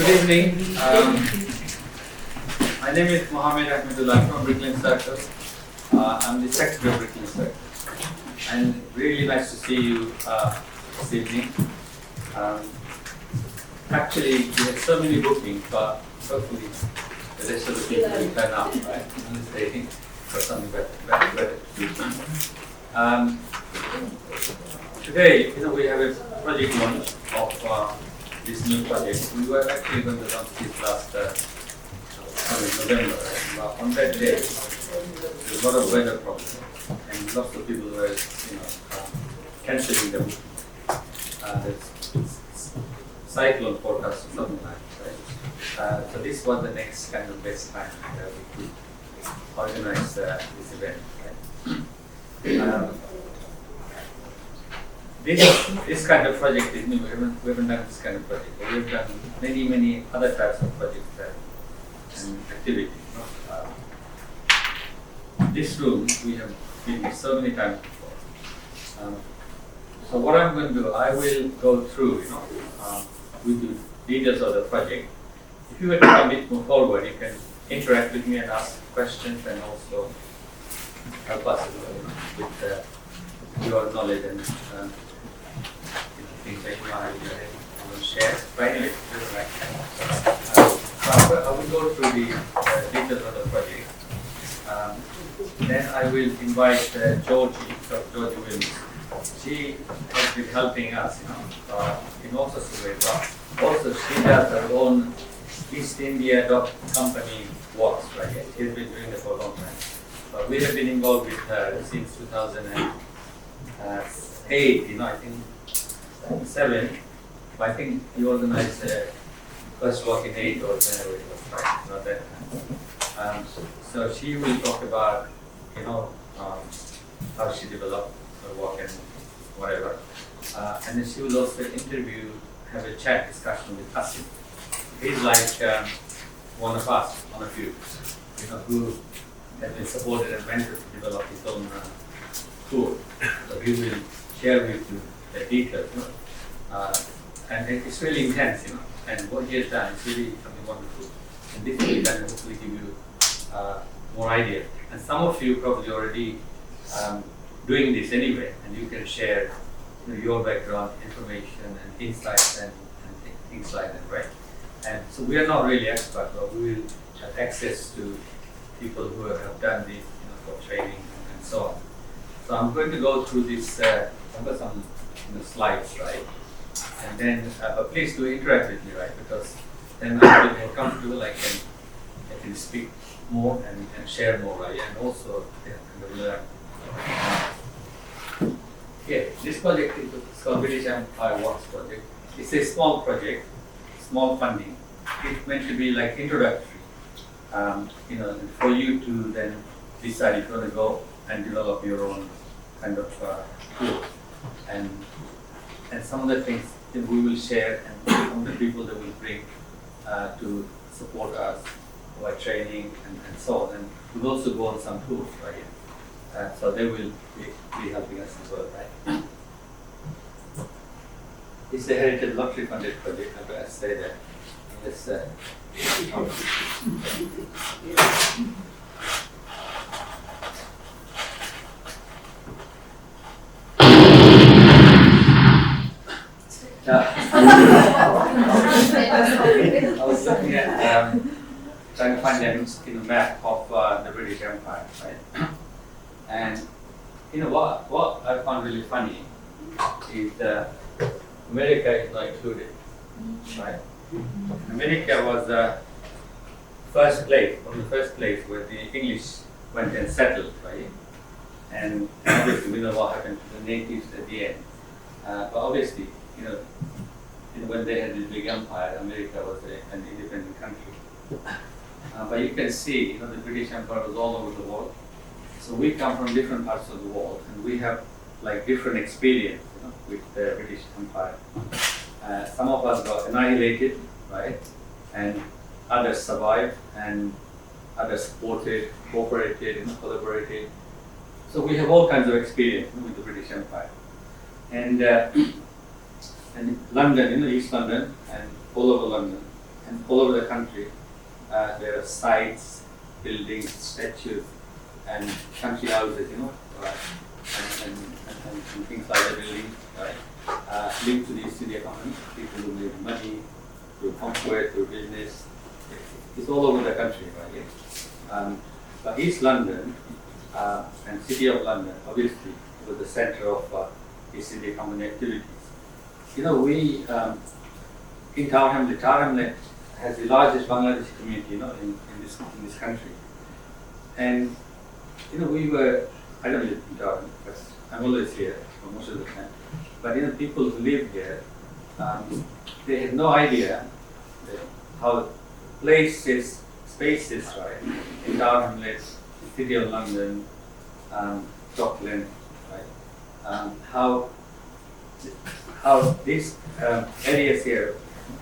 Good evening. My name is Mohammed Ahmedullah from Brooklyn Circle. I'm the secretary of Brooklyn Circle. And really nice to see you this evening. Actually, we had so many bookings, but hopefully the rest of the people will turn up, right? I'm just waiting for something better to do. Today, we have a project launch of this new project. We were actually going to launch this last November, right? But on that day, there was a lot of weather problems, and lots of people were, cancelling the booking. There's cyclone forecast or something like that, right? So this was the next kind of best time that we could organize this event, right? This kind of project is new. We haven't done this kind of project. We've done many other types of projects and activities. This room we have been so many times before. So what I'm going to do, I will go through, with the details of the project. If you were to come a bit more forward, you can interact with me and ask questions, and also help us with your knowledge and things that you will share. But anyway, I will go through the details of the project. Then I will invite Georgie, Georgie Wemyss. She has been helping us, in all sorts of ways. But also, she does her own East India company works, right? She's been doing it for a long time. But we have been involved with her since 2008. I think 7. But I think we organized first walk in 8 or whenever it was, right? Not that time. So she will talk about, how she developed her work and whatever. And then she will also have a chat discussion with Asim. He's like one of us, one of you, who has been supported and mentored to develop his own tool. So he will share with you the details, and it's really intense, and what he has done is really something wonderful. And this will then hopefully give you more ideas. And some of you probably already doing this anyway, and you can share your background, information, and insights and things like that, right? And so we are not really experts, but we will have access to people who have done this, for training and so on. So I'm going to go through this. I've got some slides, right? And then, but please do interact with me, right? Because then I feel more comfortable. I can speak more and share more, right? And also learn. This project is called British Empire Works Project. It's a small project, small funding. It's meant to be like introductory, for you to then decide if you want to go and develop your own kind of tool. And some of the things that we will share, and some of the people that we'll bring to support us by training and so on. And we'll also go on some tours, right? So they will be helping us as well, right? It's a heritage lottery funded project, I'm going to say that. Let's I was looking at trying to find a map of the British Empire, right? And what I found really funny is America is not included, right? America was the first place where the English went and settled, right? And obviously we know what happened to the natives at the end. But obviously, when they had this big empire, America was an independent country. But you can see, the British Empire was all over the world. So we come from different parts of the world, and we have like different experience, with the British Empire. Some of us got annihilated, right? And others survived, and others supported, cooperated, collaborated. So we have all kinds of experience with the British Empire. And London, East London, and all over London, and all over the country there are sites, buildings, statues, and country houses, and things like the building, right, linked to the East India Company. People who made money through conquest, through business. It's all over the country, right? But East London and City of London, obviously, was the center of East India Company activities. We in Tower Hamlet has the largest Bangladeshi community, in this country, and we were. I don't live in Tower Hamlet, but I'm always here for most of the time. But people who live here, they had no idea how places, spaces, right, in Tower Hamlet, the City of London, Dockland, right, how these areas here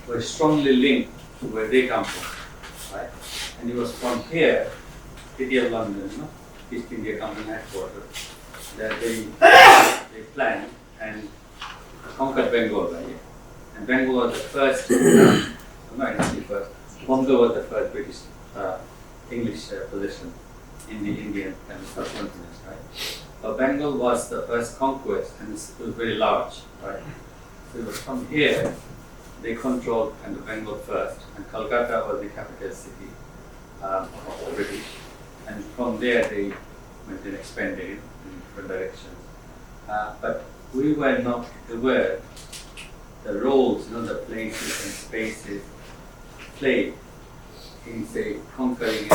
were strongly linked to where they come from, right? And it was from here, City of London, East India Company headquarters, that they planned and conquered Bengal, right? And Bengal was the first, not the first, Bombay was the first British English possession in the Indian and subcontinent, right? But Bengal was the first conquest, and it was very large, right? So it was from here they controlled kind of Bengal first, and Calcutta was the capital city of the British, and from there they went and expanded in different directions. But we were not aware the roles, the places and spaces played in, say, conquering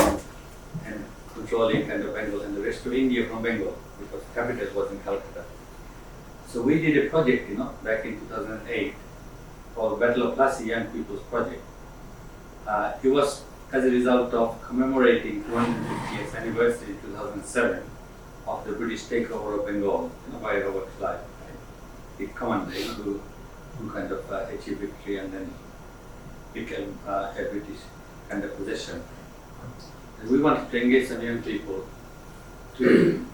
and controlling kind of Bengal and the rest of India from Bengal, because the capital was in Calcutta. So we did a project, back in 2008 called Battle of Plassey Young People's Project. It was as a result of commemorating 250th anniversary in 2007 of the British takeover of Bengal, by Robert Clive, right? The commander, who kind of achieved victory and then became a British kind of possession. And we wanted to engage some young people to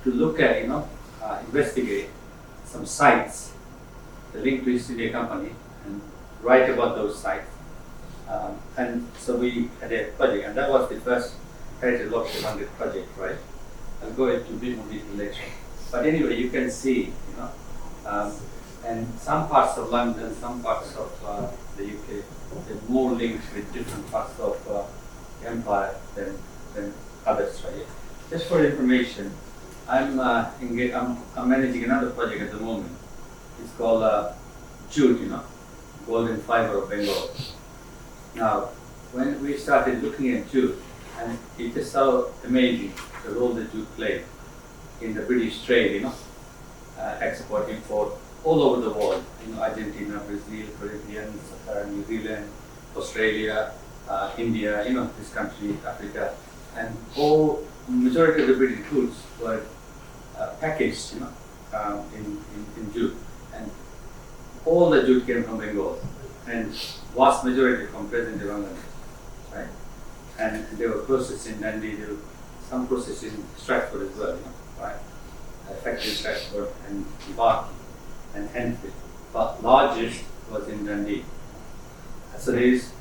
look at, investigate some sites, the link to East India Company, and write about those sites. And so we had a project, and that was the first Heritage Lobster Funded project, right? I'll go into a bit more detail later. But anyway, you can see, and some parts of London, some parts of the UK, they're more linked with different parts of the empire than others, right? Just for information, I'm managing another project at the moment. It's called jute, golden fiber of Bengal. Now, when we started looking at jute, and it is so amazing the role that jute played in the British trade, export, import, all over the world, Argentina, Brazil, Caribbean, New Zealand, Australia, India, this country, Africa, and majority of the British goods were packaged, in jute, and all the jute came from Bengal, and vast majority from present-day Bangladesh, right? And they were processed in Dundee, there were some processed in Stratford as well, right? Factory in Stratford and Barking and Enfield, but largest was in Dundee. So this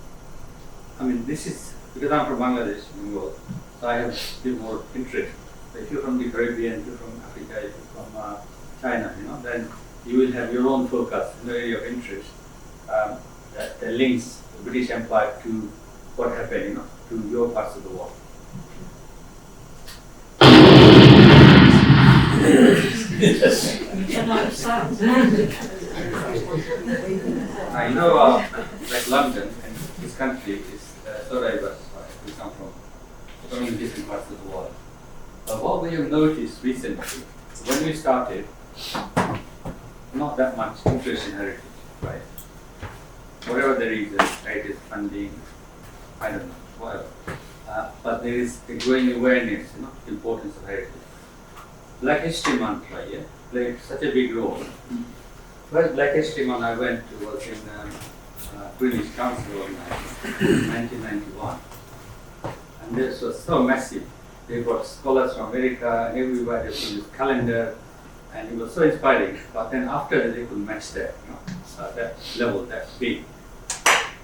is, because I'm from Bangladesh, Bengal, so I have a bit more interest. So if you're from the Caribbean, if you're from Africa, if you're from China, then you will have your own focus in the area of interest that links the British Empire to what happened, to your parts of the world. Like London and this country is so diversified. We come from so many different parts of the world. But what we have noticed recently, when we started, not that much interest in heritage, right? Whatever the reason, heritage funding, I don't know, whatever. But there is a growing awareness, the importance of heritage. Black History Month, right, played such a big role. Well, Black History Month I went to was in British Council organized in 1991. And this was so massive. They brought scholars from America and everywhere, they produced calendar, and it was so inspiring. But then after that, they couldn't match that, that level, that big.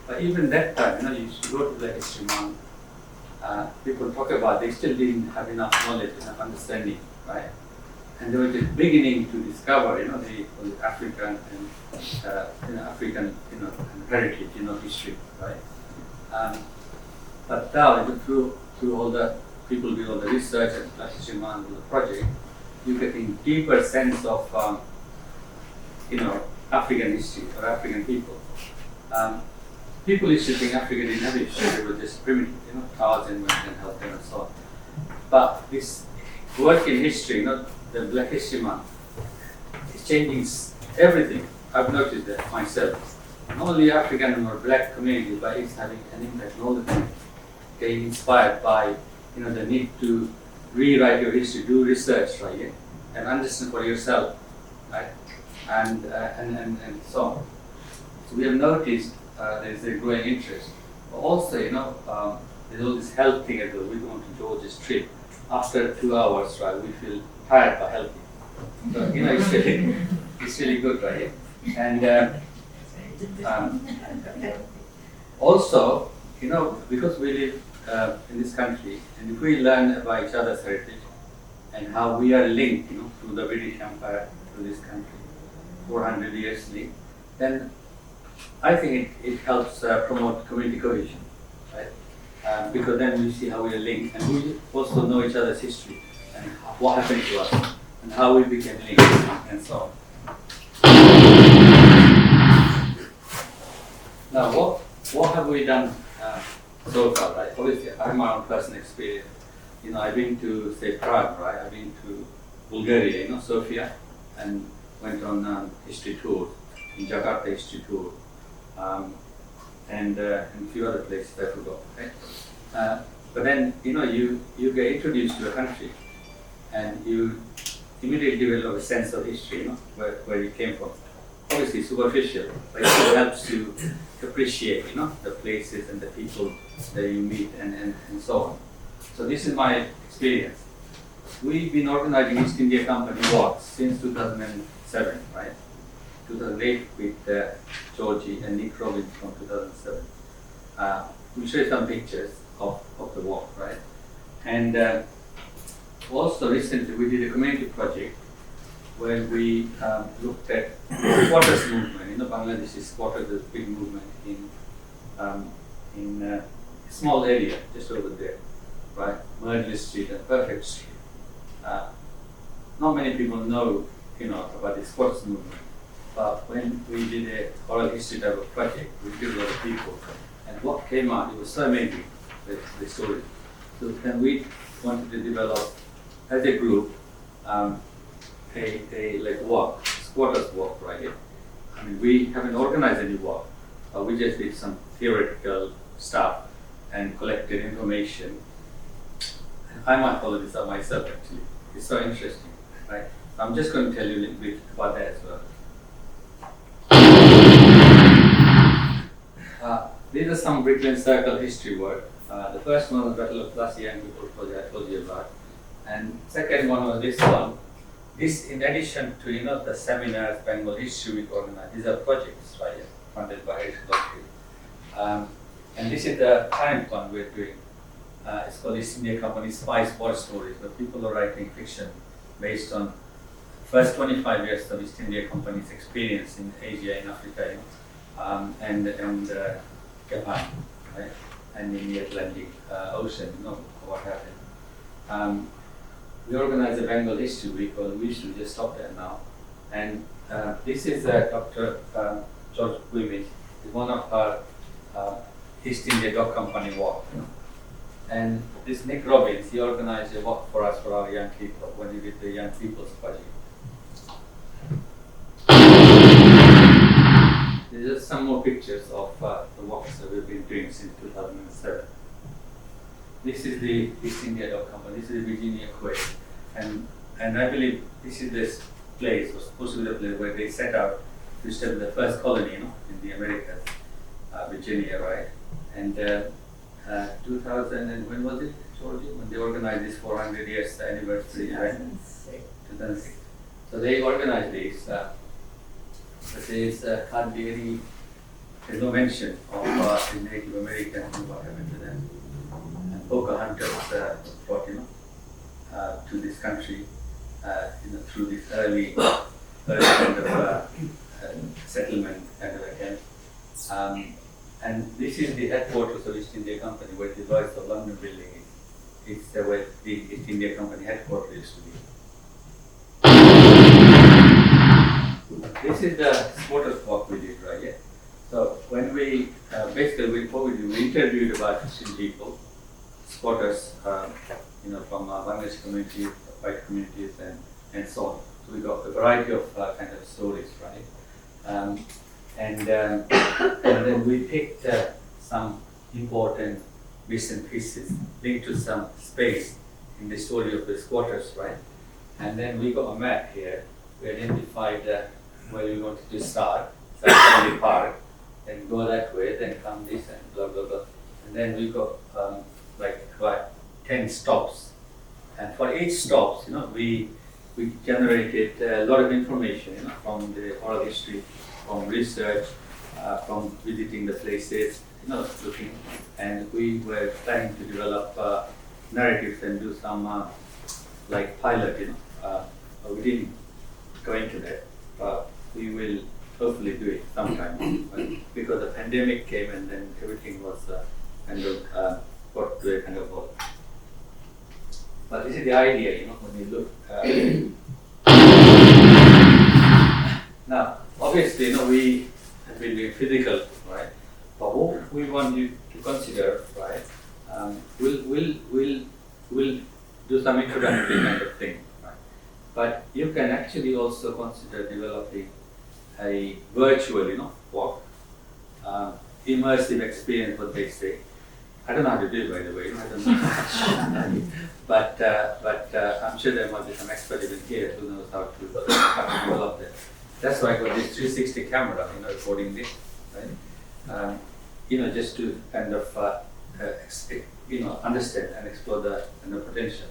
But even that time, you used to go to the history month, people talk about, they still didn't have enough knowledge, enough understanding, right? And they were just beginning to discover, the African and African, and heritage, history, right? But now, through all the people doing all the research and history month and the project, you get a deeper sense of, African history or African people. People used to think Africa didn't have history; they were just primitive, Tarzan went and helped them and so on. But this work in history, the Black History Month, is changing everything. I've noticed that myself. Not only African or Black community, but it's having an impact on all the people. Getting inspired by, the need to rewrite your history, do research, right, yeah? And understand for yourself, right, and so on. So we have noticed there is a growing interest. But also, there's all this health thing as well. We go to Georgie's trip. After 2 hours, right, we feel tired but healthy. So, it's really good, right? And also, because we live in this country, and if we learn about each other's heritage and how we are linked, to the British Empire, to this country, 400 years linked, then I think it helps promote community cohesion, right? Because then we see how we are linked, and we also know each other's history and what happened to us and how we became linked and so on. Now, what have we done so far, right? Obviously, I have my own personal experience. I've been to, say, Prague, right? I've been to Bulgaria, Sofia, and went on history tour, in Jakarta history tour, and a few other places I forgot, right? But then, you get introduced to a country, and you immediately develop a sense of history, where you came from. Obviously superficial, but it still helps you appreciate, the places and the people that you meet and so on. So this is my experience. We've been organizing East India Company walks since 2007, right? 2008 with Georgie and Nick Robbins from 2007. We'll show you some pictures of the walk, right? And also recently we did a community project where we looked at squatters movement. Bangladesh is squatters, a big movement in a small area just over there, right? Murderless Street, a perfect street. Not many people know, about the squatters movement, but when we did a oral history type of project, we did a lot of people, and what came out, it was so amazing, the story. So then we wanted to develop, as a group, a walk, squatters walk, right? I mean, we haven't organized any walk, we just did some theoretical stuff and collected information. And I might follow this up myself actually. It's so interesting, right? I'm just going to tell you a little bit about that as well. These are some Brickland Circle history work. The first one was Battle of Plassey and People project I told you about. And second one was this one. This, in addition to the seminars, Bengal History Week organized, these are projects, right, funded by Heritage. And this is the current one we're doing. It's called East India Company Spice War Stories, where people are writing fiction based on first 25 years of East India Company's experience in Asia, in Africa, and Japan, right, and in the Atlantic Ocean, what happened. We organized a Bengal History Week, or we should just stop there now. And this is Dr. Georgie Wemyss, one of our East India Dog Company walk. And this Nick Robbins, he organized a walk for us, for our young people, when we did the Young People's Project. These are some more pictures of the walks that we've been doing since 2007. This is the East India Dog Company. This is the Virginia Quay, and I believe this is this place, was supposed to be the place where they set out to establish the first colony, in the Americas, Virginia, right? And 2000 and when was it, Georgie? When they organized this 400 years anniversary event? 2006. So they organized this. There is hardly any there's no mention of the Native Americans and what happened to them. And poker hunters brought to this country through this early kind of settlement kind of again. And this is the headquarters of East India Company, where the Lloyd's of London building is. It's where the East India Company headquarters used to be. This is the squatters walk we did, right? Yeah. So when we basically we interviewed about 15 people, squatters, from Bangladesh communities, white communities, and so on. So we got a variety of kind of stories, right? And then we picked some important bits and pieces linked to some space in the story of the squatters, right? And then we got a map here. We identified where we wanted to start, Family Park, then go that way, then come this and blah blah blah. And then we got like about 10 stops. And for each stops, we generated a lot of information, from the oral history, from research, from visiting the places, looking, and we were planning to develop narratives and do some like pilot, we didn't go into that, but we will hopefully do it sometime. But because the pandemic came and then everything was kind of got to a kind of halt. But this is the idea, when you look. Now, obviously, we have been doing physical, right? But what we want you to consider, right? We'll do some introductory kind of thing, right? But you can actually also consider developing a virtual, walk, immersive experience, what they say. I don't know how to do it, by the way. I don't know. but I'm sure there must be some expert even here who knows how to develop that. That's why I got this 360 camera, recording this, right? Just to kind of understand and explore the potential.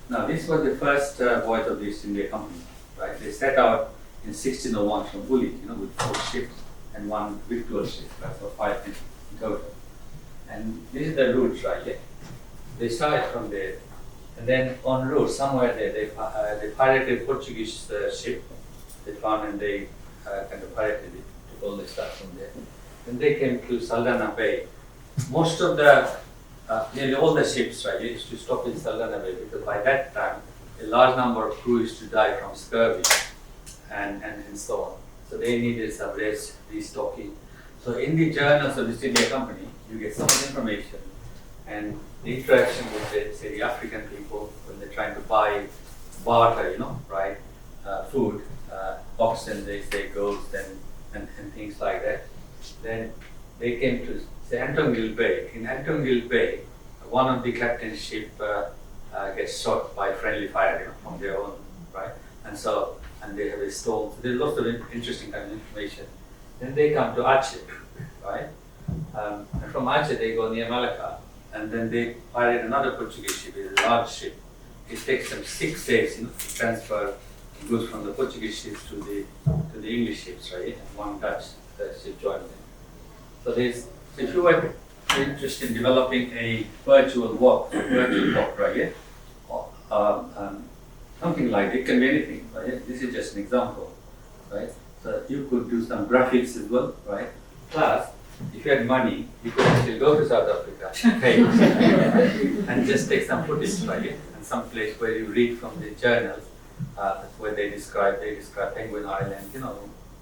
Now, this was the first voyage of the East India Company, right? They set out in 1601 from Uli, with 4 ships and 1 victual ship, right? So 5 in total. And this is the route, right? Yeah. They started from there, and then en route somewhere there, they pirated a Portuguese ship. They found and they kind of pirated it, took all the stuff from there. Then they came to Saldanha Bay. Most of nearly all the ships, right, they used to stop in Saldanha Bay because by that time, a large number of crew used to die from scurvy and so on. So they needed some rest, restocking. So in the journals of the East India Company, you get so much information, and the interaction with the African people when they're trying to buy barter, right, food, oxen, they say goats and things like that. Then they came to say Antongil Bay. In Antongil Bay, one of the captain's ship gets shot by friendly fire, from their own, right, and they have a storm. So there's lots of interesting kind of information. Then they come to Aceh, right? And from Aceh they go near Malacca, and then they pirate another Portuguese ship, a large ship. It takes them 6 days, to transfer goods from the Portuguese ships to the English ships, right? And 1 Dutch ship joined them. So if you were interested in developing a virtual walk, right? Something like it can be anything, right? This is just an example, right? So you could do some graphics as well, right? Plus, if you had money, you could actually go to South Africa, pay, and just take some footage, right? And some place where you read from the journals, where they describe Penguin Island,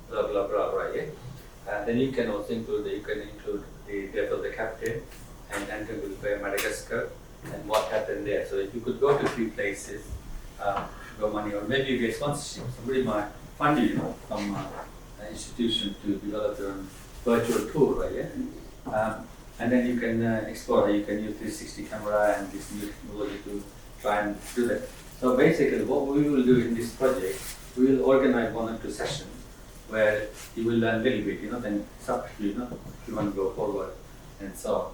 blah blah blah, right? And then you can also include the death of the captain and Antongil Bay, Madagascar, and what happened there. So if you could go to 3 places, go money, or maybe you get sponsorship. Somebody might fund you, from an institution to develop your own virtual tour, right? Yeah? And then you can explore. You can use 360 camera and this new technology to try and do that. So basically, what we will do in this project, we will organize 1 or 2 sessions where you will learn a little bit. Then it's up to you, if you want to go forward and so on.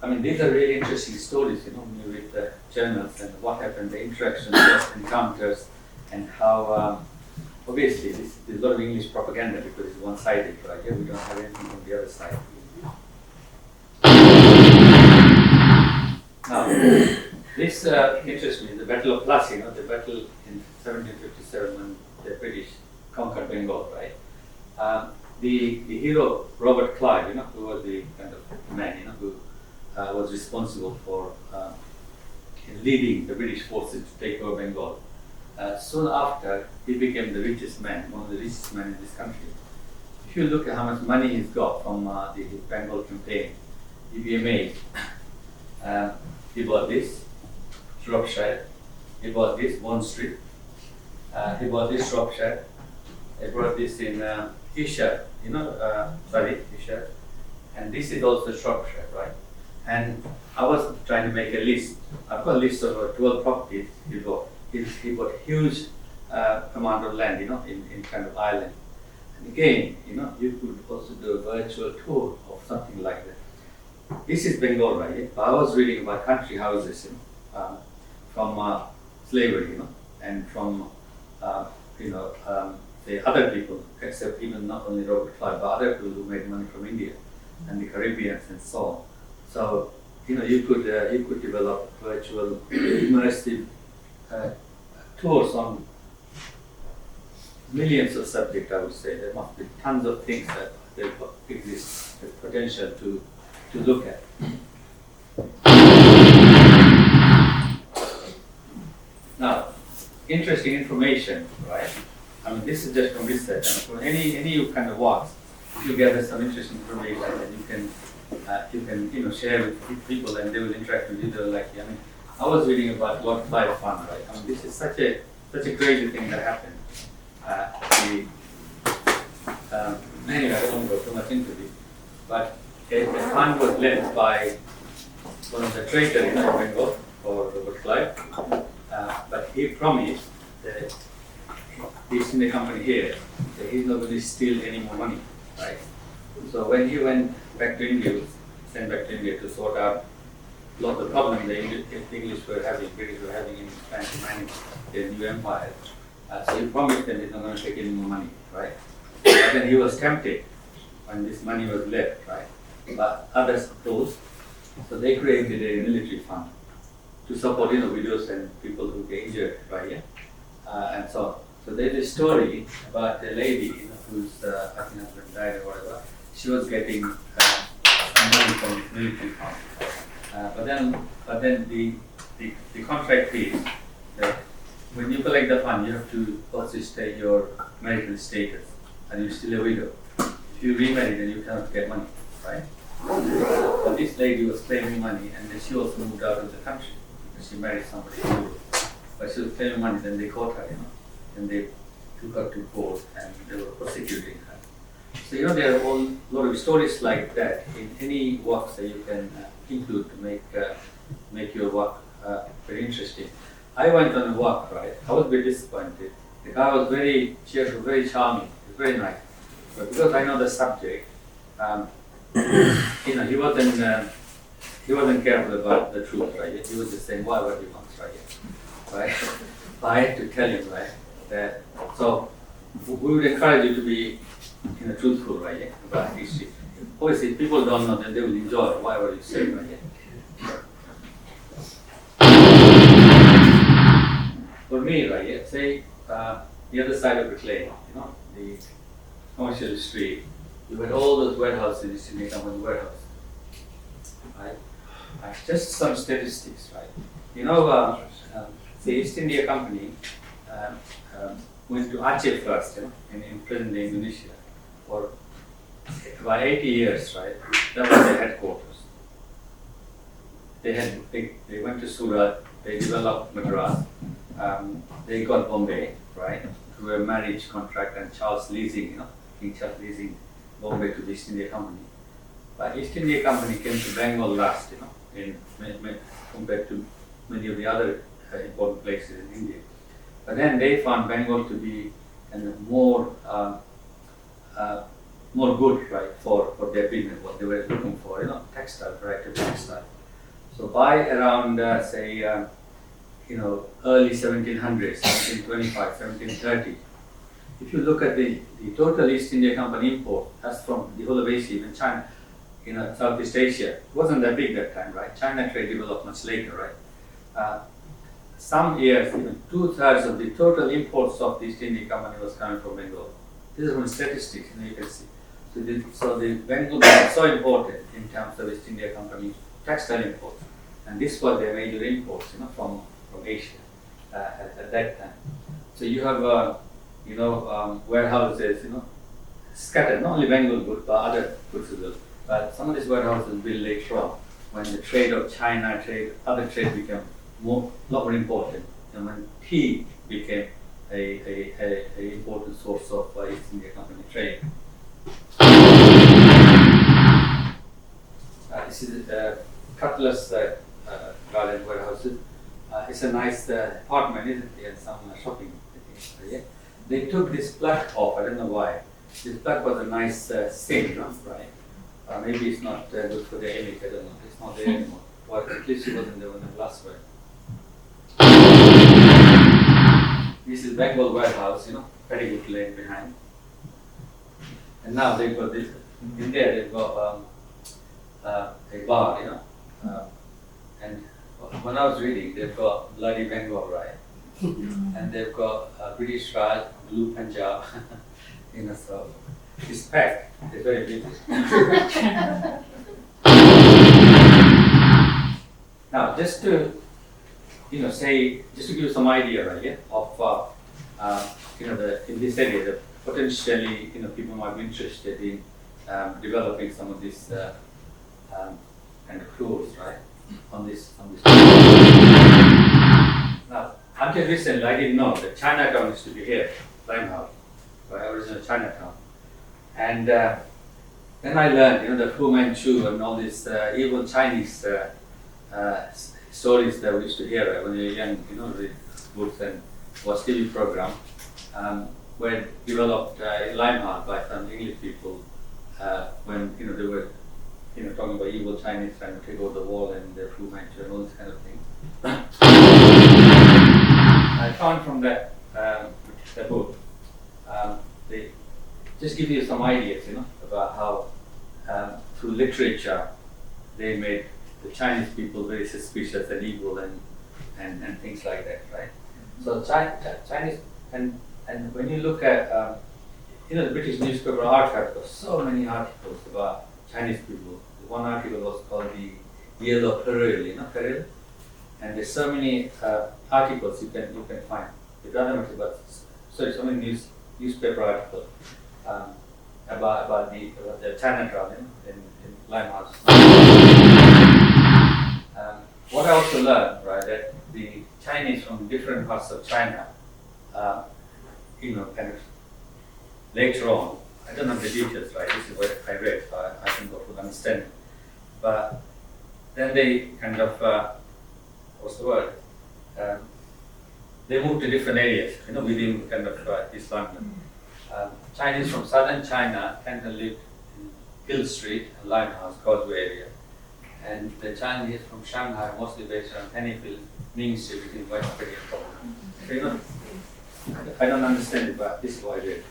I mean, these are really interesting stories, with the journals and what happened, the interactions, encounters, and how, obviously, there's a lot of English propaganda because it's one-sided, right? Here we don't have anything on the other side. Now, this interests me, the Battle of Plassey, the battle in 1757 when the British conquered Bengal, right? The hero Robert Clive, who was the kind of man, who was responsible for leading the British forces to take over Bengal. Soon after, he became the richest man, one of the richest men in this country. If you look at how much money he's got from the Bengal campaign, you'd be amazed. He bought this, Shropshire. He bought this, Bond Street. He bought this, Shropshire. He bought this in Isha, Isha. And this is also Shropshire, right? And I was trying to make a list. I've got a list of 12 properties he bought. He bought huge amount of land, in kind of Ireland. And again, you could also do a virtual tour of something like that. This is Bengal, right? I was reading about country houses, from slavery, and from, the other people, except even not only Robert Clive, but other people who made money from India and the Caribbeans and so on. So, you could develop virtual immersive tours on millions of subjects. I would say there must be tons of things that exist, the potential to look at. Now, interesting information, right? I mean, this is just from research. And for any kind of walks, if you gather some interesting information, and you can share with people, and they will interact with you. They're like, I was reading about Lord Clive Fund, right? I mean, this is such a crazy thing that happened. Anyway, I don't go too much into it, but a fund was led by one of the traitors in Bengal, for Robert Clive, but he promised that he's in the company here, that he's not going to steal any more money, right? So when he went back to India, sent back to India to sort out a lot of the problems the British were having in trying to manage their new empire. So he promised them he's not going to take any more money, right? But then he was tempted when this money was left, right? But others opposed. So they created a military fund to support, widows and people who get injured, right? And so on. So there's a story about a lady, whose husband died or whatever. She was getting money from the military fund. But then the contract is that when you collect the fund, you have to also state your marital status, and you're still a widow. If you remarry, then you cannot get money, right? But this lady was claiming money, and then she also moved out of the country because she married somebody new. But she was claiming money, then they caught her, and they took her to court, and they were prosecuting her. So there are a lot of stories like that in any works that you can include to make your work very interesting. I went on a walk, right? I was a bit disappointed. The guy was very cheerful, very charming, very nice. But because I know the subject, he wasn't careful about the truth, right? He was just saying what he wants, right? But I had to tell him, right, that so we would encourage you to be truthful, right? About history. Obviously, if people don't know, then they will enjoy whatever you say, right? For me, right, say the other side of the clay, the commercial street, you had all those warehouses in the company warehouse, right? Just some statistics, right? The East India Company went to Aceh first, in present-day Indonesia, for about 80 years, right? That was their headquarters. They went to Surat, they developed Madras, they got Bombay, right? Through a marriage contract, and Charles leasing, King Charles leasing Bombay to the East India Company. But East India Company came to Bengal last, compared to many of the other important places in India. But then they found Bengal to be more good, right, for their business, what they were looking for, textile, variety of textile. So by around, early 1700s, 1725, 1730, if you look at the total East India Company import, that's from the whole of Asia, even China, Southeast Asia, it wasn't that big that time, right? China trade developed much later, right? Some years, even 2/3 of the total imports of the East India Company was coming from Bengal. This is from statistics, you can see. So the Bengal was so important in terms of East India Company textile imports, and this was their major imports, from Asia at that time. So you have, warehouses, scattered, not only Bengal goods, but other goods as well. But some of these warehouses built later on, when the trade of China other trade became lot more important, and when tea became a important source of East India Company trade. This is Cutlass Garden warehouses. It's a nice apartment, isn't it? And some shopping. Yeah? They took this plaque off. I don't know why. This plaque was a nice thing, right? Maybe it's not good for the image. I don't know. It's not there anymore. Well, at least it wasn't there when the last one. This is Bengal warehouse, very good lane behind. And now they've got this. In there, they've got a bar, and when I was reading, they've got bloody Bengal, right? And they've got British Raj, blue Punjab, so it's packed. It's very beautiful. Now, just to just to give you some idea, right, of in this area, that potentially people might be interested in developing some of these kind of tools, right, on this. Now, until recently, I didn't know that Chinatown used to be here, Limehouse, right, original Chinatown, and then I learned, the Fu Manchu and all these evil Chinese stories that we used to hear when we were young, read books and watch TV program, were developed in Limehouse by some English people when they were talking about evil Chinese trying to take over the wall and the Fu Manchu and all this kind of thing. I found from that the book, they just give you some ideas, about how through literature they made the Chinese people very suspicious and evil and things like that, right? So Chinese and when you look at the British newspaper archive, there so many articles about Chinese people. One article was called the Yellow Peril, Peril, and there's so many articles you can find. So many newspaper articles about the Chinatown in Limehouse. What I also learned, right, that the Chinese from different parts of China, kind of later on, I don't know the details, right? This is what I read, so I can go for understanding. But then they kind of, what's the word? They moved to different areas, within kind of East London. Chinese from southern China tend to live in Hill Street and Limehouse, Causeway area. And the Chinese from Shanghai, mostly based around Pennyfield, Ming Street, between Whitesbury and Cobham. So, I don't understand it, but this is what I read.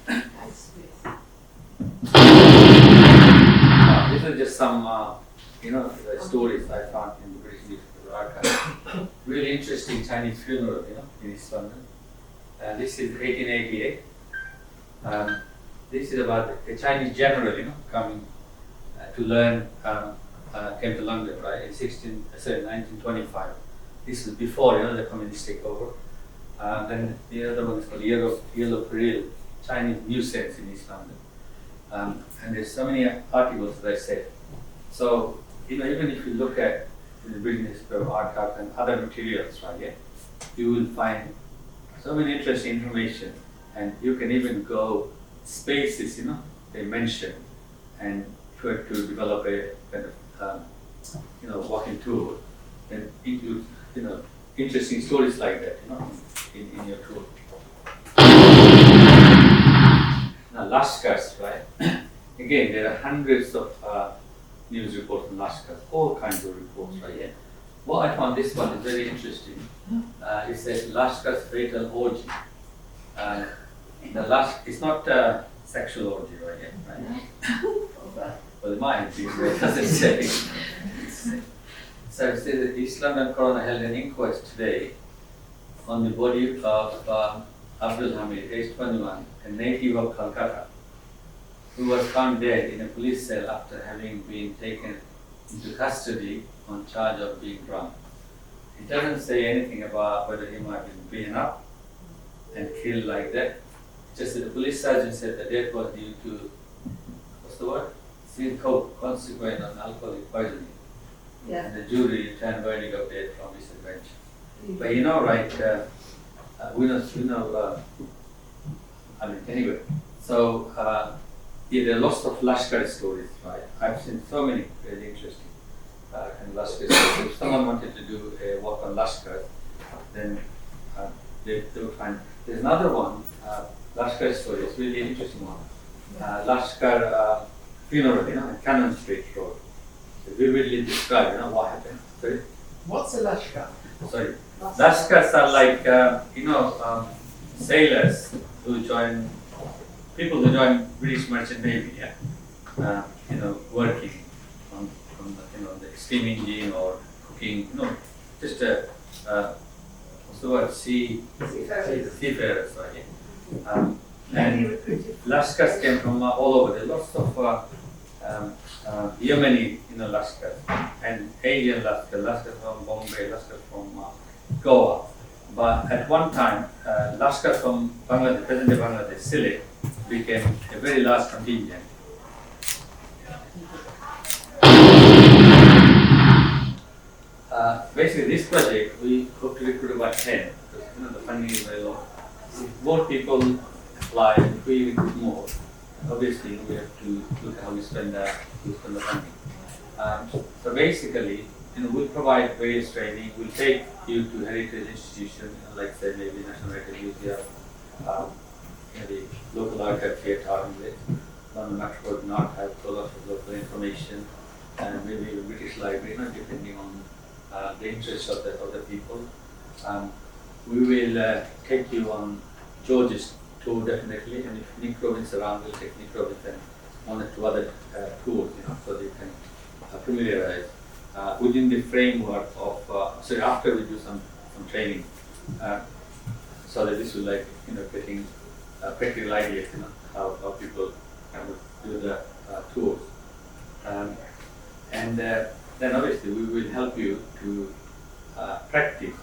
These are just some, the stories I found in the British newspaper archive. Really interesting Chinese funeral, in East London. And this is 1888. This is about a Chinese general, coming to learn, came to London, right, in 1925. This is before, the communist takeover. Then the other one is called Yellow Peril, Chinese nuisance in East London. And there's so many articles, as I said. So, even if you look at the British newspaper archive and other materials, right, you will find so many interesting information, and you can even go spaces, they mention, and try to develop a kind of, walking tour, and include, interesting stories like that, in your tour. Now, Lashkars, right? Again, there are hundreds of news reports on Lashkars, all kinds of reports, right? What I found this one is very interesting. It says Lashkar's fatal orgy. The last, it's not sexual orgy, right? Well, it might be, but it doesn't say. So it says that East London coroner held an inquest today on the body of Abdul Hamid, aged 21, a native of Calcutta, who was found dead in a police cell after having been taken into custody on charge of being drunk. It doesn't say anything about whether he might have been beaten up and killed like that. Just that the police sergeant said the death was due to, what's the word? Consequent on alcoholic poisoning. Yeah. And the jury returned verdict of death from his bench. But you know, right, I mean, anyway. So, there are lots of Lashkar stories, right? I've seen so many really interesting and Lashkar stories. If someone wanted to do a walk on Lashkar, then they would find. There's another one, Lashkar story, it's really interesting one. Lashkar funeral, in Cannon Street Road. It's vividly described, what happened. Sorry? What's a Lashkar? Sorry. Lashkars are like, sailors who join, people who join British Merchant Navy, working on the steam engine or cooking, just what's the word, seafarers, right? And Lashkars came from all over. There are lots of Yemeni, Lashkars, and Asian Lashkars from Bombay, Lashkars from Goa. But at one time, Lashkars from Bangladesh, present-day Bangladesh, Sylhet, became a very large contingent. Basically, this project, we hope to recruit about 10, because the funding is very low. If more people apply, if we recruit more, obviously we have to look at how we spend the funding. So basically, we'll provide various training. We'll take you to heritage institutions, like say maybe National Heritage Museum, maybe local archive theatre, London Metropolitan Archive, so lots of local information, and maybe the British Library, depending on the interests of the people. We will take you on George's tour definitely, and if Nick Robbins around, we'll take Nick Robbins and one or two other tours, so they can familiarize within the framework of. So after we do some training, so that this will getting practical ideas, how people kind of do the tours, and then obviously we will help you to practice,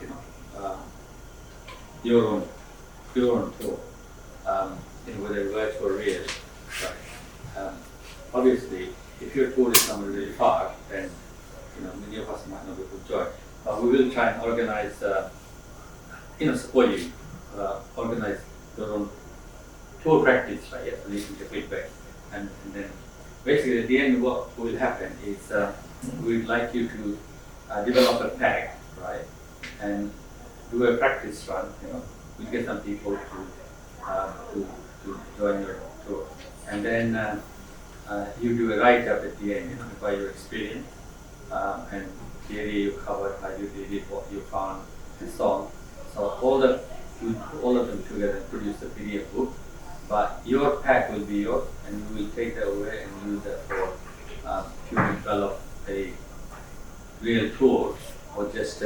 your own tour, whether virtual or real. Right. Obviously, if your tour is somewhere really far, then many of us might not be able to join. But we will try and organize, support you, organize your own tour practice, right? Yes, so you can get feedback, and then basically at the end, what will happen is we'd like you to develop a pack, right, and do a practice run. We'll get some people to join your tour, and then you do a write-up at the end, by your experience and the area you covered, how you did it, what you found, and so on. So all of them together produce a PDF book, but your pack will be yours, and you will take that away and use that for if you develop a real tour or just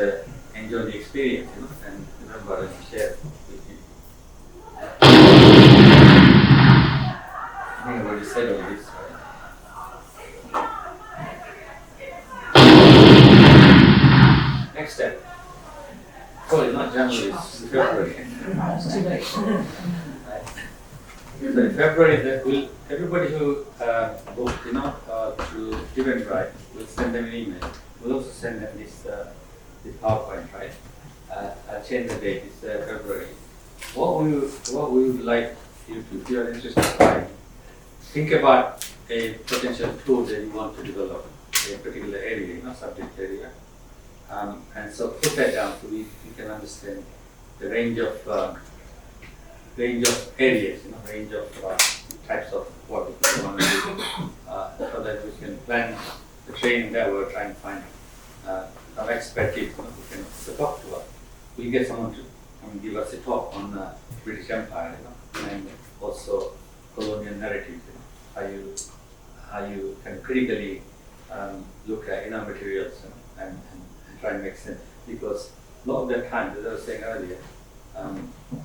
enjoy the experience, and remember and share with you. I think I've already said all this, right? Next step. Oh, it's not January, it's February. It's too late. So in February, everybody who booked, through Eventbrite, we'll send them an email. We'll also send them this PowerPoint, right? I'll change the date. It's February. What we would like you to, if you are interested, think about a potential tool that you want to develop in a particular area, subject area, and so put that down so we can understand the range of areas, range of types of work we want to do, so that we can plan the training that we're trying to find some expertise who can talk to us. We'll get someone to come and give us a talk on the British Empire, and how you can critically look at inner materials and try and make sense. Because a lot of the time, as I was saying earlier,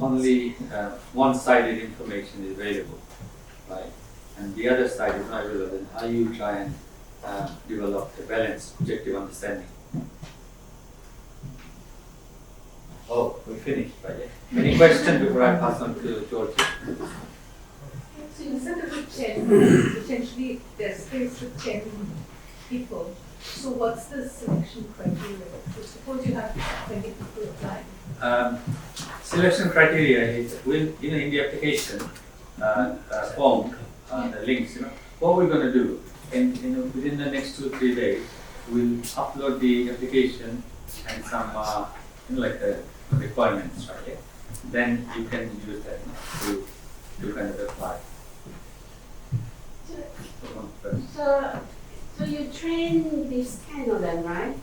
only one-sided information is available, right? And the other side is not available. Then how you try and develop a balanced, objective understanding. Oh, we finished, right? Yeah. Any questions before I pass on to Georgie? So instead of the 10, potentially there's space for 10 people. So what's the selection criteria? So suppose you have 20 people applying. Selection criteria is in the application form, the links. What we're going to do, within the next 2-3 days, we'll upload the application and some like the requirements, right? Yeah? Then you can use that to kind of apply. So you train these 10 of them, right?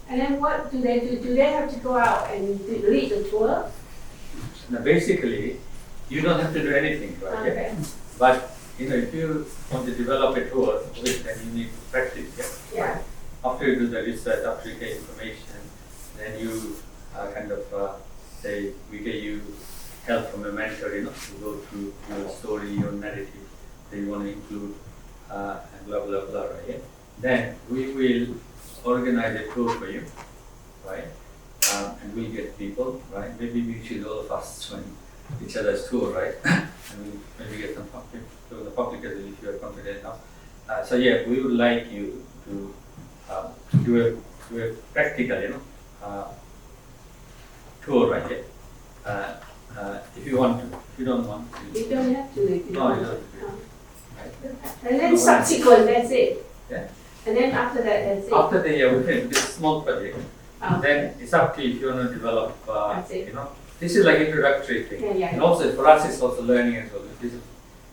And then what do they do? Do they have to go out and lead the tour? Now basically, you don't have to do anything, right? Okay. Yeah? But if you want to develop a tour, then you need to practice. Yeah. Yeah. After you do the research, after you get information, then you kind of say we get you help from a mentor, to go through your story, your narrative that you want to include, and blah blah blah, right? Yeah? Then we will organize a tour for you, right? And we'll get people, right? Maybe we should all of us join each other's tour, right? And we'll maybe get some public to the public as well if you are confident enough. So yeah, we would like you to do a practical, tour, right? Yeah? If you want to, if you don't want to. You don't have to. If you No, don't you want don't to. have to. Right? And then subsequent, that's it. Yeah. And then after that, that's it. After the year, we finish this small project. Okay. Then it's up to you if you want to develop, That's it. this is like introductory thing. Yeah, yeah. And also for us, it's also learning as well.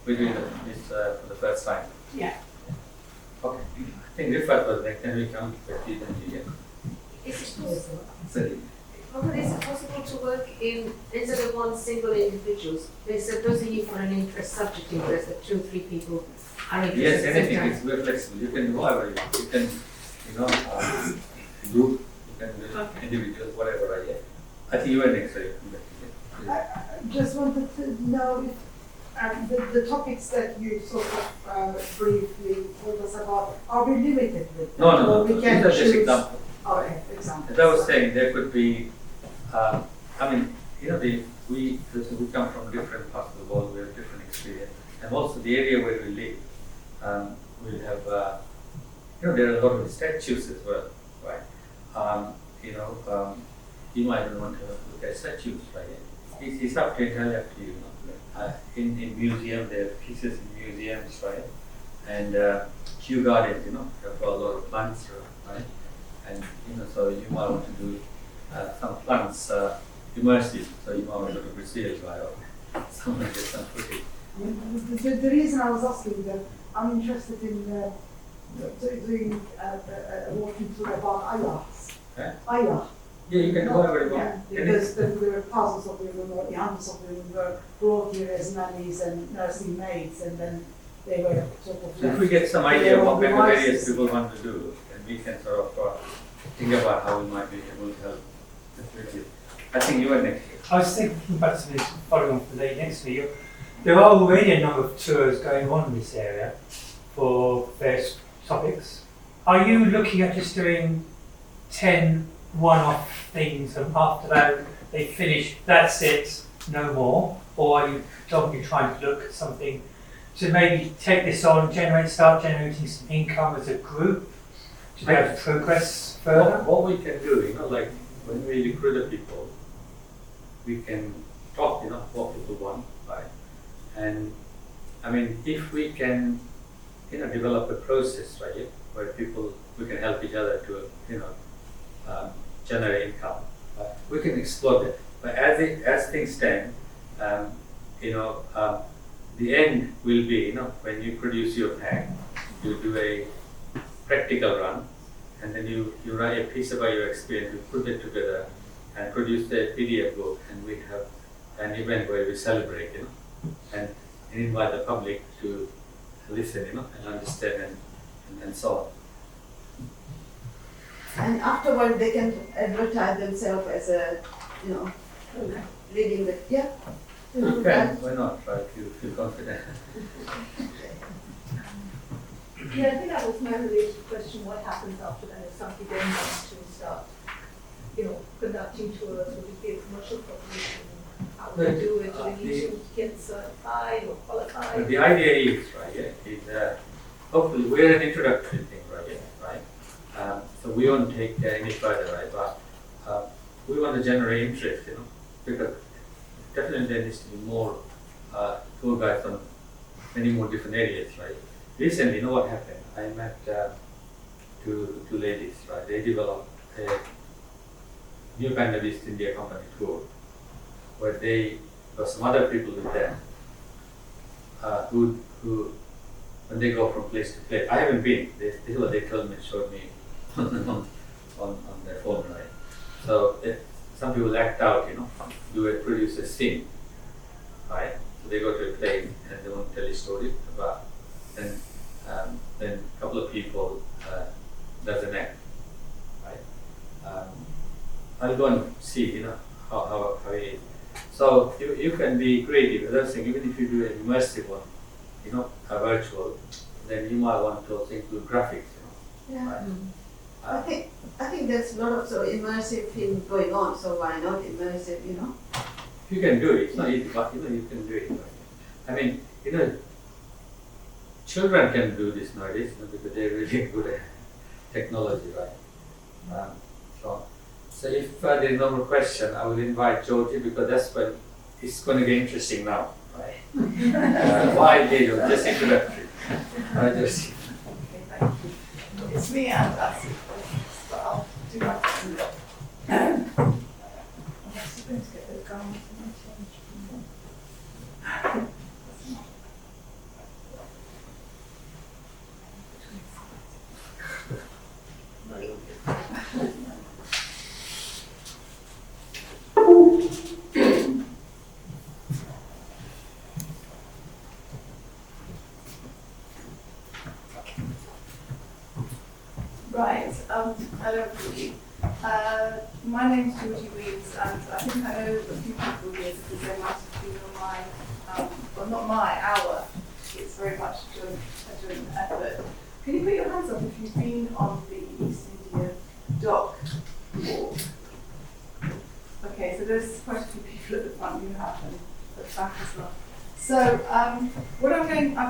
We're doing this for the first time. Yeah. Okay. I think Rifat was next, then we come to Keith and Julia. Is it possible? Sorry. Robert, is it possible to work instead of one single individual? Supposing for an interest, subject interest, that 2 or 3 people are interested. Yes, at the same anything time? is very flexible. You can do whatever you want. You can, group, you can do individuals, whatever, right? Yeah. I think you were next, right? I just wanted to know if the topics that you sort of briefly told us about, are we limited with them? No. Or we These can are just choose? examples. Okay, example. As I was saying, there could be, we come from different parts of the world, we have different experience, and also the area where we live, we'll have, there are a lot of statues as well, right? You might not want to look at statues, right? It's up to entirely up to you. In museum, there are pieces in museums, right? And Kew Gardens, have a lot of plants, right? And so you might want to do some plants immersive, so you might want to go to Brazil, right? Or somewhere get some footage. The reason I was asking that, I'm interested in doing walking through about ayahs. Eh? Ayah. Yeah, you can do whatever you Yeah, want. because there were thousands of women, or hundreds of women were brought here as nannies and nursing maids, and then they were sort of. So if we get some idea of what kind of areas people want to do, then we can sort of think about how we might be able to help. I think you were next. I was thinking back to this, following on from the lady next to me. There are already a number of tours going on in this area for various topics. Are you looking at just doing 10 one-off things and after that they finish, that's it, no more? Or are you predominantly trying to look at something to maybe take this on, start generating some income as a group to be able to progress further? What we can do, like when we recruit the people, we can talk, what people want, right? And if we can, develop a process, right, where we can help each other to, generate income, we can explore that. But as things stand, the end will be, when you produce your pack, you do a practical run, and then you write a piece about your experience, you put it together, and produce a PDF book, and we have an event where we celebrate, and invite the public to listen, and understand and so on. And afterward, they can advertise themselves as a, leading the, yeah. You can, why not, right? You feel confident. Yeah, I think that was my related question, what happens after that if somebody then wants to start, conducting tours, would it be a commercial proposition? How do they do it? Do they need to get certified or qualified? But the idea is, right, is hopefully we're an introductory thing, right? So we won't take any further, right? But we want to generate interest, because definitely there needs to be more tour guides on many more different areas, right? Recently, what happened? I met two ladies, right? They developed a new kind of East India Company tour, where there were some other people with them who when they go from place to place. I haven't been. This is what they told me, showed me on their phone, right? So some people act out, produce a scene, right? So they go to a place and they want to tell a story about, then a couple of people does an act, right? I'll go and see, how it is. So you can be creative. Another thing, even if you do an immersive one, a virtual, then you might want to also include graphics, Yeah. right? I think there's a lot of immersive thing going on, so why not immersive, You can do it. It's not easy, but you can do it. Right? I mean, children can do this nowadays, because they're really good at technology, right? So if there's no more question, I will invite Georgie, because that's when it's going to get interesting now, right? Why did you just introductory? Just Okay, thank you. It's me and Bassy, but I'll do my thing. Unless you're going to get those garments and change. Right, hello everybody. My name's Georgie Wemyss, and I think I know a few people here because they might have been on our. It's very much a joint effort. Can you put your hands up if you've been on the East India dock walk? Okay, so there's quite a few people at the front who have, and at the back as well. So I've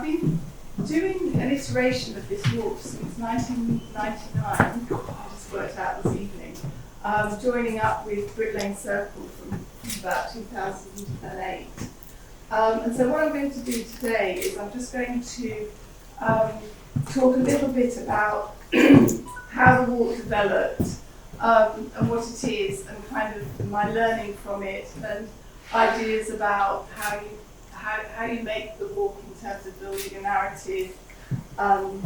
been doing an iteration of this walk since 1999, I just worked out this evening, joining up with Brick Lane Circle from about 2008. And so what I'm going to do today is I'm just going to talk a little bit about how the walk developed and what it is, and kind of my learning from it, and ideas about how you make the walk in terms of building a narrative, and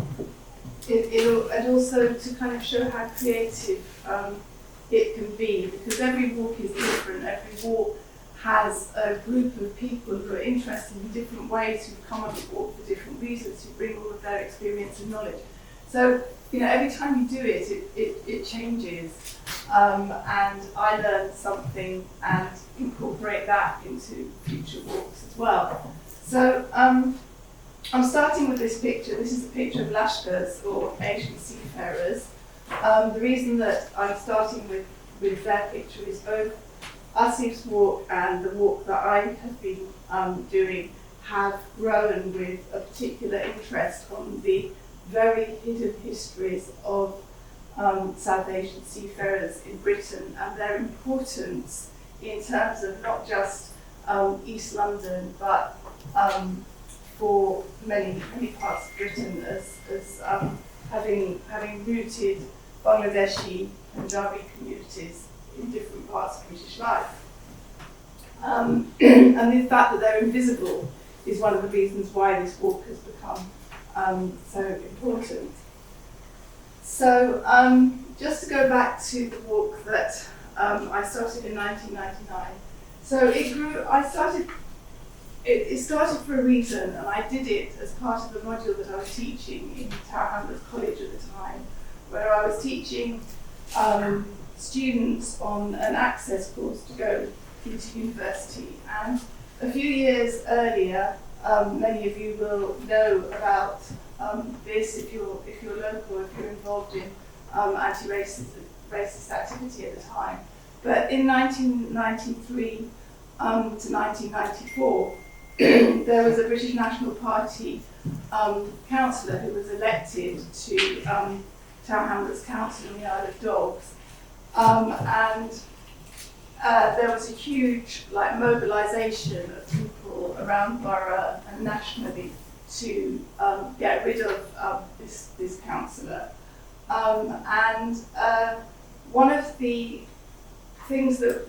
also to kind of show how creative it can be, because every walk is different. Every walk has a group of people who are interested in different ways, who've come on the walk for different reasons, who bring all of their experience and knowledge. So, every time you do it, it changes, and I learn something and incorporate that into future walks as well. So, I'm starting with this picture. This is a picture of Lashkars, or Asian seafarers. The reason that I'm starting with their picture is both Asif's walk and the walk that I have been doing have grown with a particular interest on the very hidden histories of South Asian seafarers in Britain, and their importance in terms of not just East London, but for many parts of Britain, as having rooted Bangladeshi and Punjabi communities in different parts of British life. And the fact that they're invisible is one of the reasons why this walk has become so important. So just to go back to the walk that I started in 1999. So it grew. I started it started for a reason, and I did it as part of the module that I was teaching in Tower Hamlets College at the time, where I was teaching students on an access course to go into university. And a few years earlier, many of you will know about this if you're local, if you're involved in anti-racist activity at the time. But in 1993 to 1994, there was a British National Party councillor who was elected to Tower Hamlets Council in the Isle of Dogs, and there was a huge mobilisation of people around borough and nationally to get rid of this councillor. And one of the things that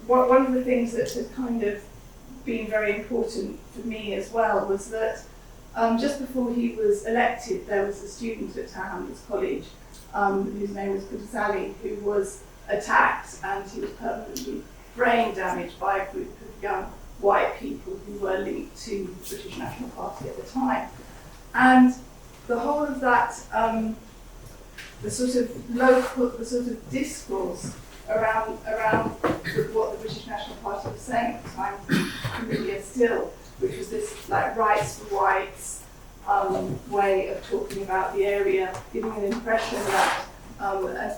had kind of been very important for me as well was that just before he was elected, there was a student at Tower Hamlets College whose name was Kudasali, who was attacked, and he was permanently brain damaged by a group of young white people who were linked to the British National Party at the time. And the whole of that, the sort of discourse around what the British National Party was saying at the time, really is still, which was this rights for whites way of talking about the area, giving an impression that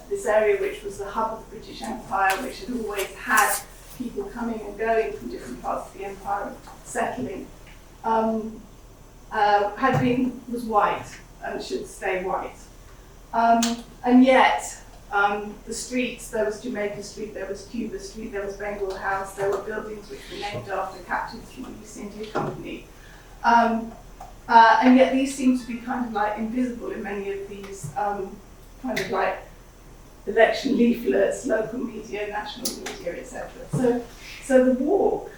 this area, which was the hub of the British Empire, which had always had people coming and going from different parts of the empire, settling, was white and should stay white. And yet, the streets, there was Jamaica Street, there was Cuba Street, there was Bengal House, there were buildings which were named after captains from the East India Company. And yet these seem to be kind of invisible in many of these election leaflets, local media, national media, etc. So the walk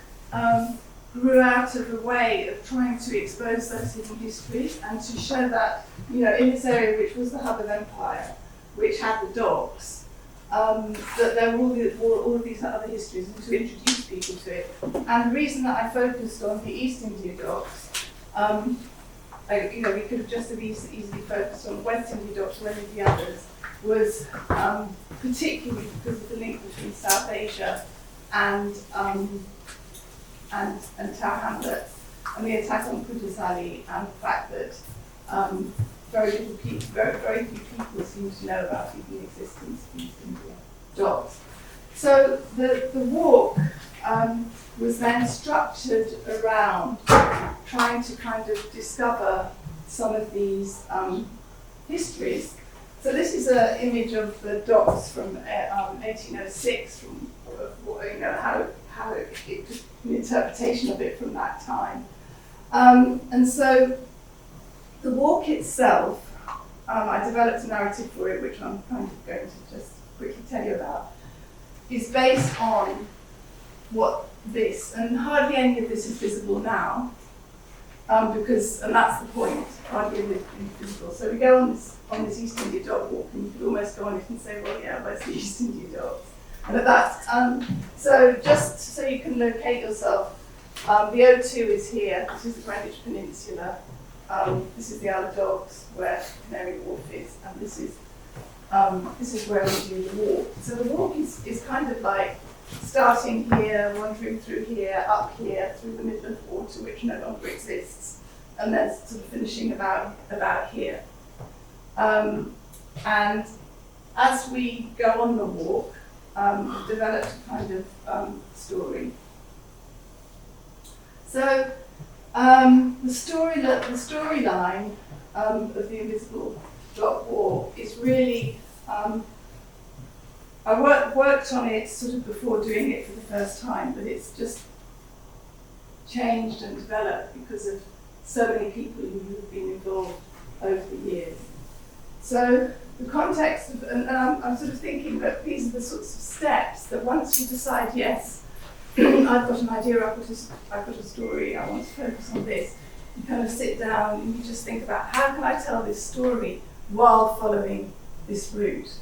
grew out of a way of trying to expose those hidden histories and to show that, in this area which was the hub of empire, which had the docks, that there were all of these other histories, and to introduce people to it. And the reason that I focused on the East India docks, we could have just as easily focused on West India docks or any of the others, was particularly because of the link between South Asia and Tower Hamlets, and the attack on Kudasali, and the fact that very few people seem to know about even the existence of East India docks. So the walk was then structured around trying to kind of discover some of these histories. So this is an image of the docks from 1806, from how it just an interpretation of it from that time. And so the walk itself, I developed a narrative for it, which I'm kind of going to just quickly tell you about, is based on and hardly any of this is visible now, and that's the point, hardly any is visible. So we go on this East India dock walk, and you could almost go on it and say, well, yeah, where's the East India docks? And at that, so just so you can locate yourself, the O2 is here. This is the Greenwich Peninsula. This is the Isle of Dogs, where Canary Wharf is, and this is where we do the walk. So the walk is kind of like starting here, wandering through here, up here, through the middle of the water, which no longer exists, and then sort of finishing about here. And as we go on the walk, we've developed a kind of story. So the storyline of the Invisible Dock Walk is really, I worked on it sort of before doing it for the first time, but it's just changed and developed because of so many people who have been involved over the years. So the context of, and I'm sort of thinking that these are the sorts of steps that once you decide, yes, I've got an idea, I've got a story, I want to focus on this, you kind of sit down and you just think about how can I tell this story while following this route.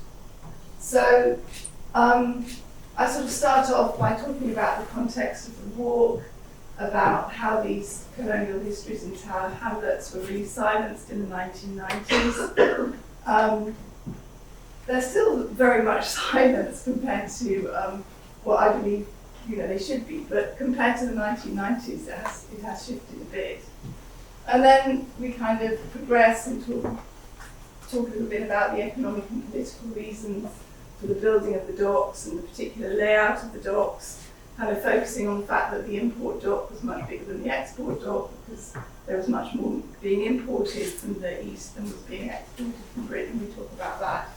So I sort of start off by talking about the context of the walk, about how these colonial histories and tower hamlets were really silenced in the 1990s. They're still very much silenced compared to what I believe they should be, but compared to the 1990s, it has shifted a bit. And then we kind of progress and talk a little bit about the economic and political reasons for the building of the docks and the particular layout of the docks, kind of focusing on the fact that the import dock was much bigger than the export dock because there was much more being imported from the east than was being exported from Britain. We talk about that.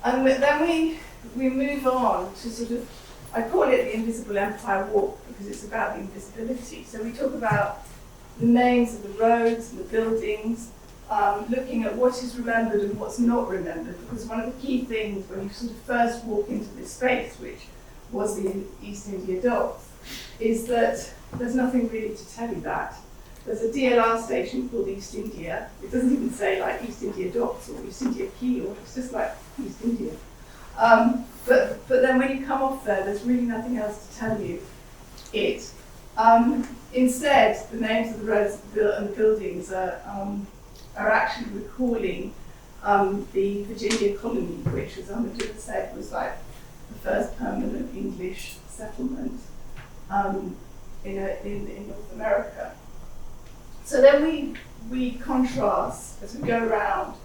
And then we move on to sort of, I call it the Invisible Empire Walk because it's about the invisibility. So we talk about the names of the roads and the buildings, looking at what is remembered and what's not remembered, because one of the key things when you sort of first walk into this space, which was the East India Docks, is that there's nothing really to tell you that. There's a DLR station called East India. It doesn't even say like East India Docks or East India Quay, or it's just like East India. But then when you come off there's really nothing else to tell you it. Instead, the names of the roads and the buildings are actually recalling the Virginia colony, which, as Ahmadullah said, was like the first permanent English settlement in North America. So then we contrast, as we go around,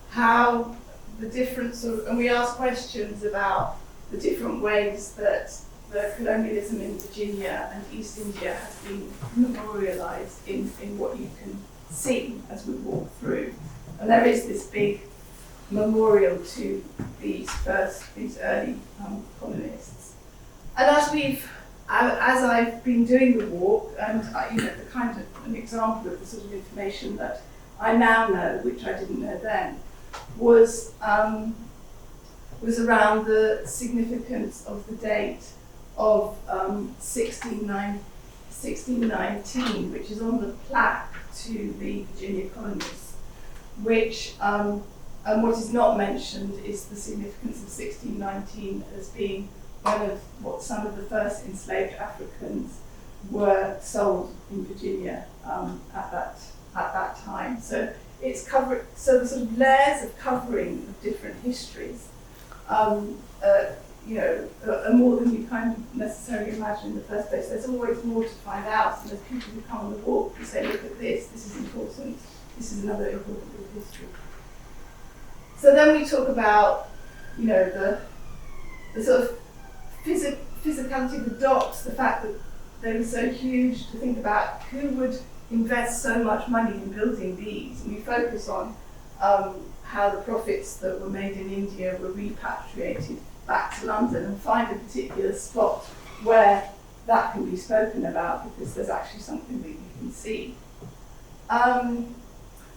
how the different and we ask questions about the different ways that the colonialism in Virginia and East India has been memorialized in what you can see as we walk through. And there is this big memorial to these early colonists. And as I've been doing the walk, and the kind of an example of the sort of information that I now know, which I didn't know then, was around the significance of the date of 1619, which is on the plaque to the Virginia colonies, which, and what is not mentioned is the significance of 1619 as being one of what some of the first enslaved Africans were sold in Virginia at that time. So it's covered. So the sort of layers of covering of different histories, are more than you kind of necessarily imagine in the first place. There's always more to find out, and there's people who come on the walk who say, look at this. This is important. This is another important bit of history. So then we talk about, the sort of physicality of the docks, the fact that they were so huge, to think about who would invest so much money in building these. And we focus on how the profits that were made in India were repatriated back to London, and find a particular spot where that can be spoken about, because there's actually something that you can see. And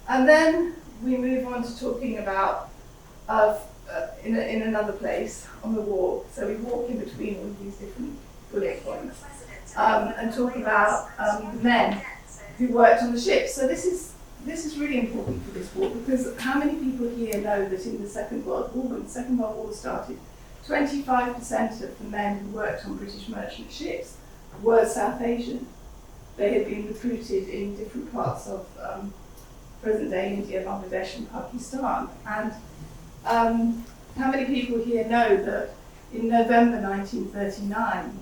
then we move on to talking about in another place on the walk. So we walk in between all of these different bullet points and talk about the men who worked on the ships. So this is really important for this walk, because how many people here know that in the Second World War, when the Second World War started, 25% of the men who worked on British merchant ships were South Asian. They had been recruited in different parts of present-day India, Bangladesh and Pakistan. And how many people here know that in November 1939,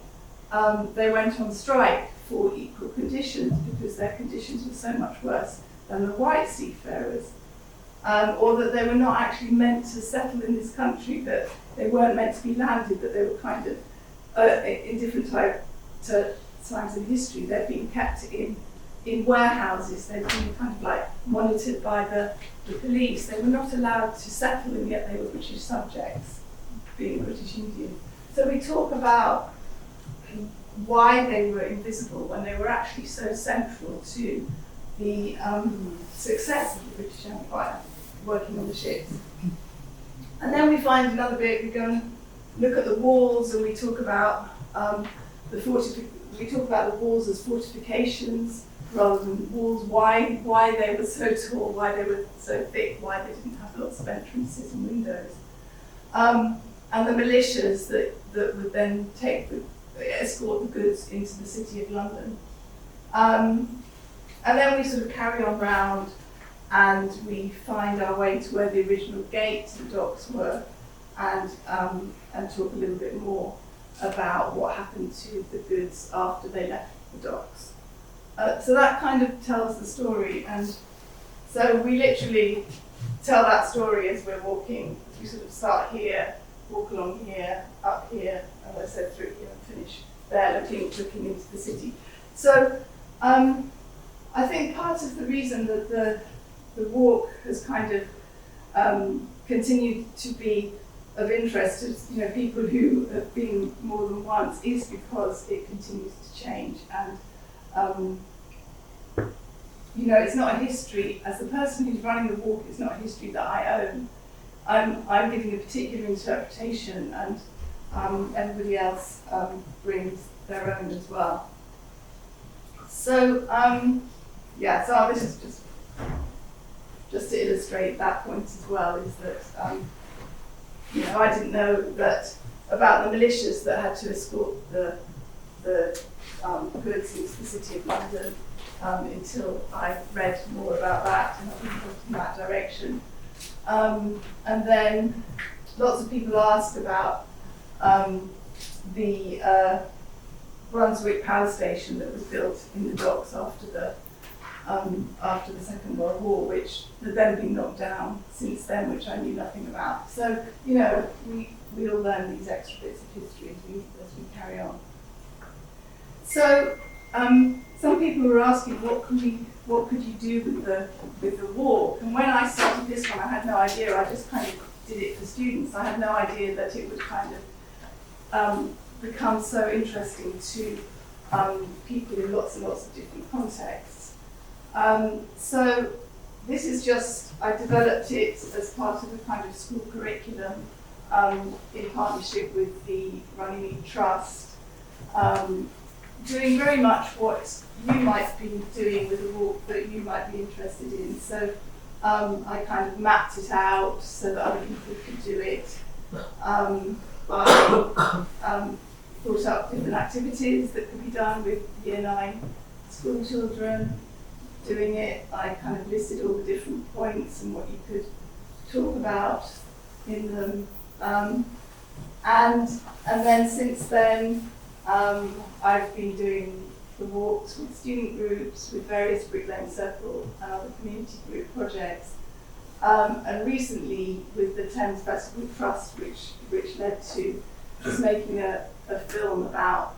they went on strike for equal conditions because their conditions were so much worse than the white seafarers, or that they were not actually meant to settle in this country, that they weren't meant to be landed, that they were kind of, in different times in history, they'd been kept in warehouses, they'd been kind of like monitored by the police. They were not allowed to settle, and yet they were British subjects, being British Indian. So we talk about why they were invisible when they were actually so central to the success of the British Empire, working on the ships. And then we find another bit. We go and look at the walls, and we talk about the walls as fortifications rather than walls. Why they were so tall, why they were so thick, why they didn't have lots of entrances and windows, and the militias that would then take escort the goods into the City of London. And then we sort of carry on round and we find our way to where the original gates and docks were, and talk a little bit more about what happened to the goods after they left the docks. So that kind of tells the story, and so we literally tell that story as we're walking. We sort of start here, walk along here, up here, as I said, through here and finish there, looking into the city. So I think part of the reason that the walk has kind of continued to be of interest to people who have been more than once is because it continues to change, and it's not a history. As the person who's running the walk, it's not a history that I own. I'm giving a particular interpretation, and everybody else brings their own as well. So so this is just to illustrate that point as well, is that I didn't know that about the militias that had to escort the goods into the City of London until I read more about that, and I've been in that direction. And then lots of people asked about the Brunswick power station that was built in the docks after the Second World War, which had then been knocked down since then, which I knew nothing about. So we all learn these extra bits of history as we carry on. So some people were asking, what could you do with the walk? And when I started this one, I had no idea. I just kind of did it for students. I had no idea that it would kind of become so interesting to people in lots and lots of different contexts. So this is just, I developed it as part of a kind of school curriculum in partnership with the Runnymede Trust, doing very much what you might be doing with a walk that you might be interested in. So I kind of mapped it out so that other people could do it. I thought up different activities that could be done with Year 9 school children doing it. I kind of listed all the different points and what you could talk about in them. And then since then, I've been doing the walks with student groups, with various Brick Lane Circle and other community group projects. And recently with the Thames Festival Trust, which led to just making a film about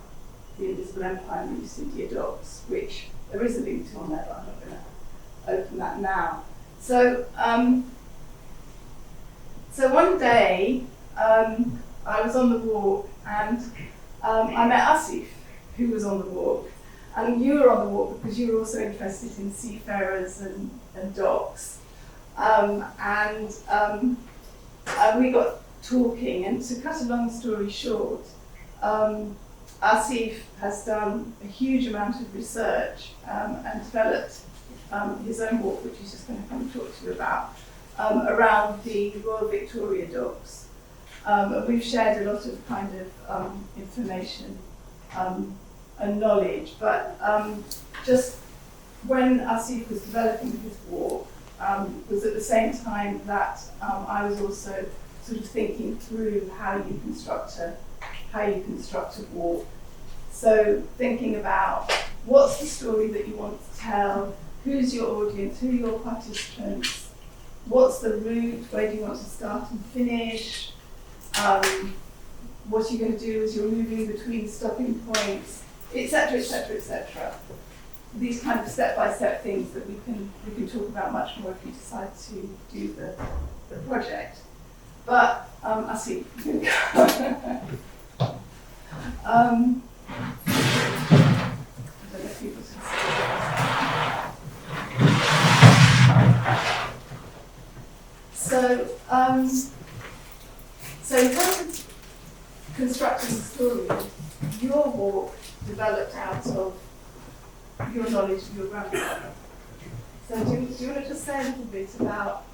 the Invisible Empire and the East India Docks, which there is a link to on there, but I'm not going to open that now. So, so one day I was on the walk and I met Asif, who was on the walk, and you were on the walk because you were also interested in seafarers and docks. And we got talking, and to cut a long story short, Asif has done a huge amount of research and developed his own walk, which he's just going to come and talk to you about, around the Royal Victoria docks. And we've shared a lot of kind of information and knowledge, but just when Asif was developing his walk, was at the same time that I was also sort of thinking through how you construct a walk. So thinking about what's the story that you want to tell, who's your audience, who are your participants, what's the route, where do you want to start and finish, what are you going to do as you're moving between stopping points, etc., etc., etc. These kind of step-by-step things that we can talk about much more if you decide to do the project. But I see. I don't know if people can see. So in terms of constructing the story, your walk developed out of your knowledge of your grandfather. So do you want to just say a little bit about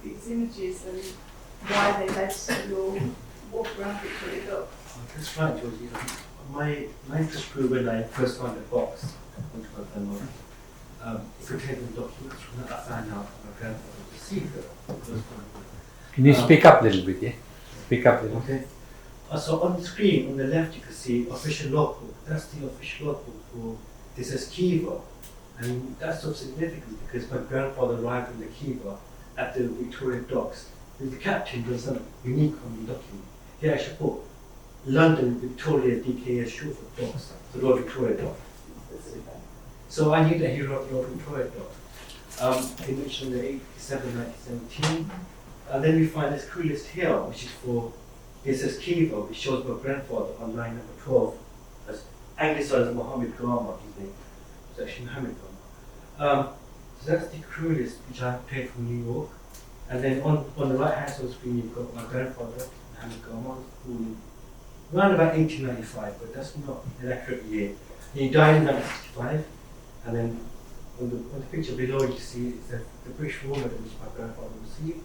these images and why they led to your walk around Victoria Dock? That's right, Georgie. my interest grew when I first found a box into my grandmother. It contained the documents from that I found out my grandfather was a seeker. Can you speak up a little bit, yeah? Speak up a little. Okay. So on the screen on the left you can see official logbook. That's the official logbook for this is Kiva. And that's so significant because my grandfather arrived in the Kiva at the Victoria docks. The captain does something unique on the document. He actually put London Victoria DKS short for docks, the Royal Victoria Dock. So I knew that he wrote Royal Victoria Dock. He mentioned the 87, 1917. And then we find this crew list here, which is for this is Kiva, which shows my grandfather on line number 12 as anglicized as Mohammed Gama, his name. It's actually Mohammed Gama. So that's the crew list which I obtained from New York. And then on the right hand side of the screen you've got my grandfather, Mohammed Gama, who around about 1895, but that's not an accurate year. He died in 1965, and then on the picture below you see is the British War Medal which my grandfather received.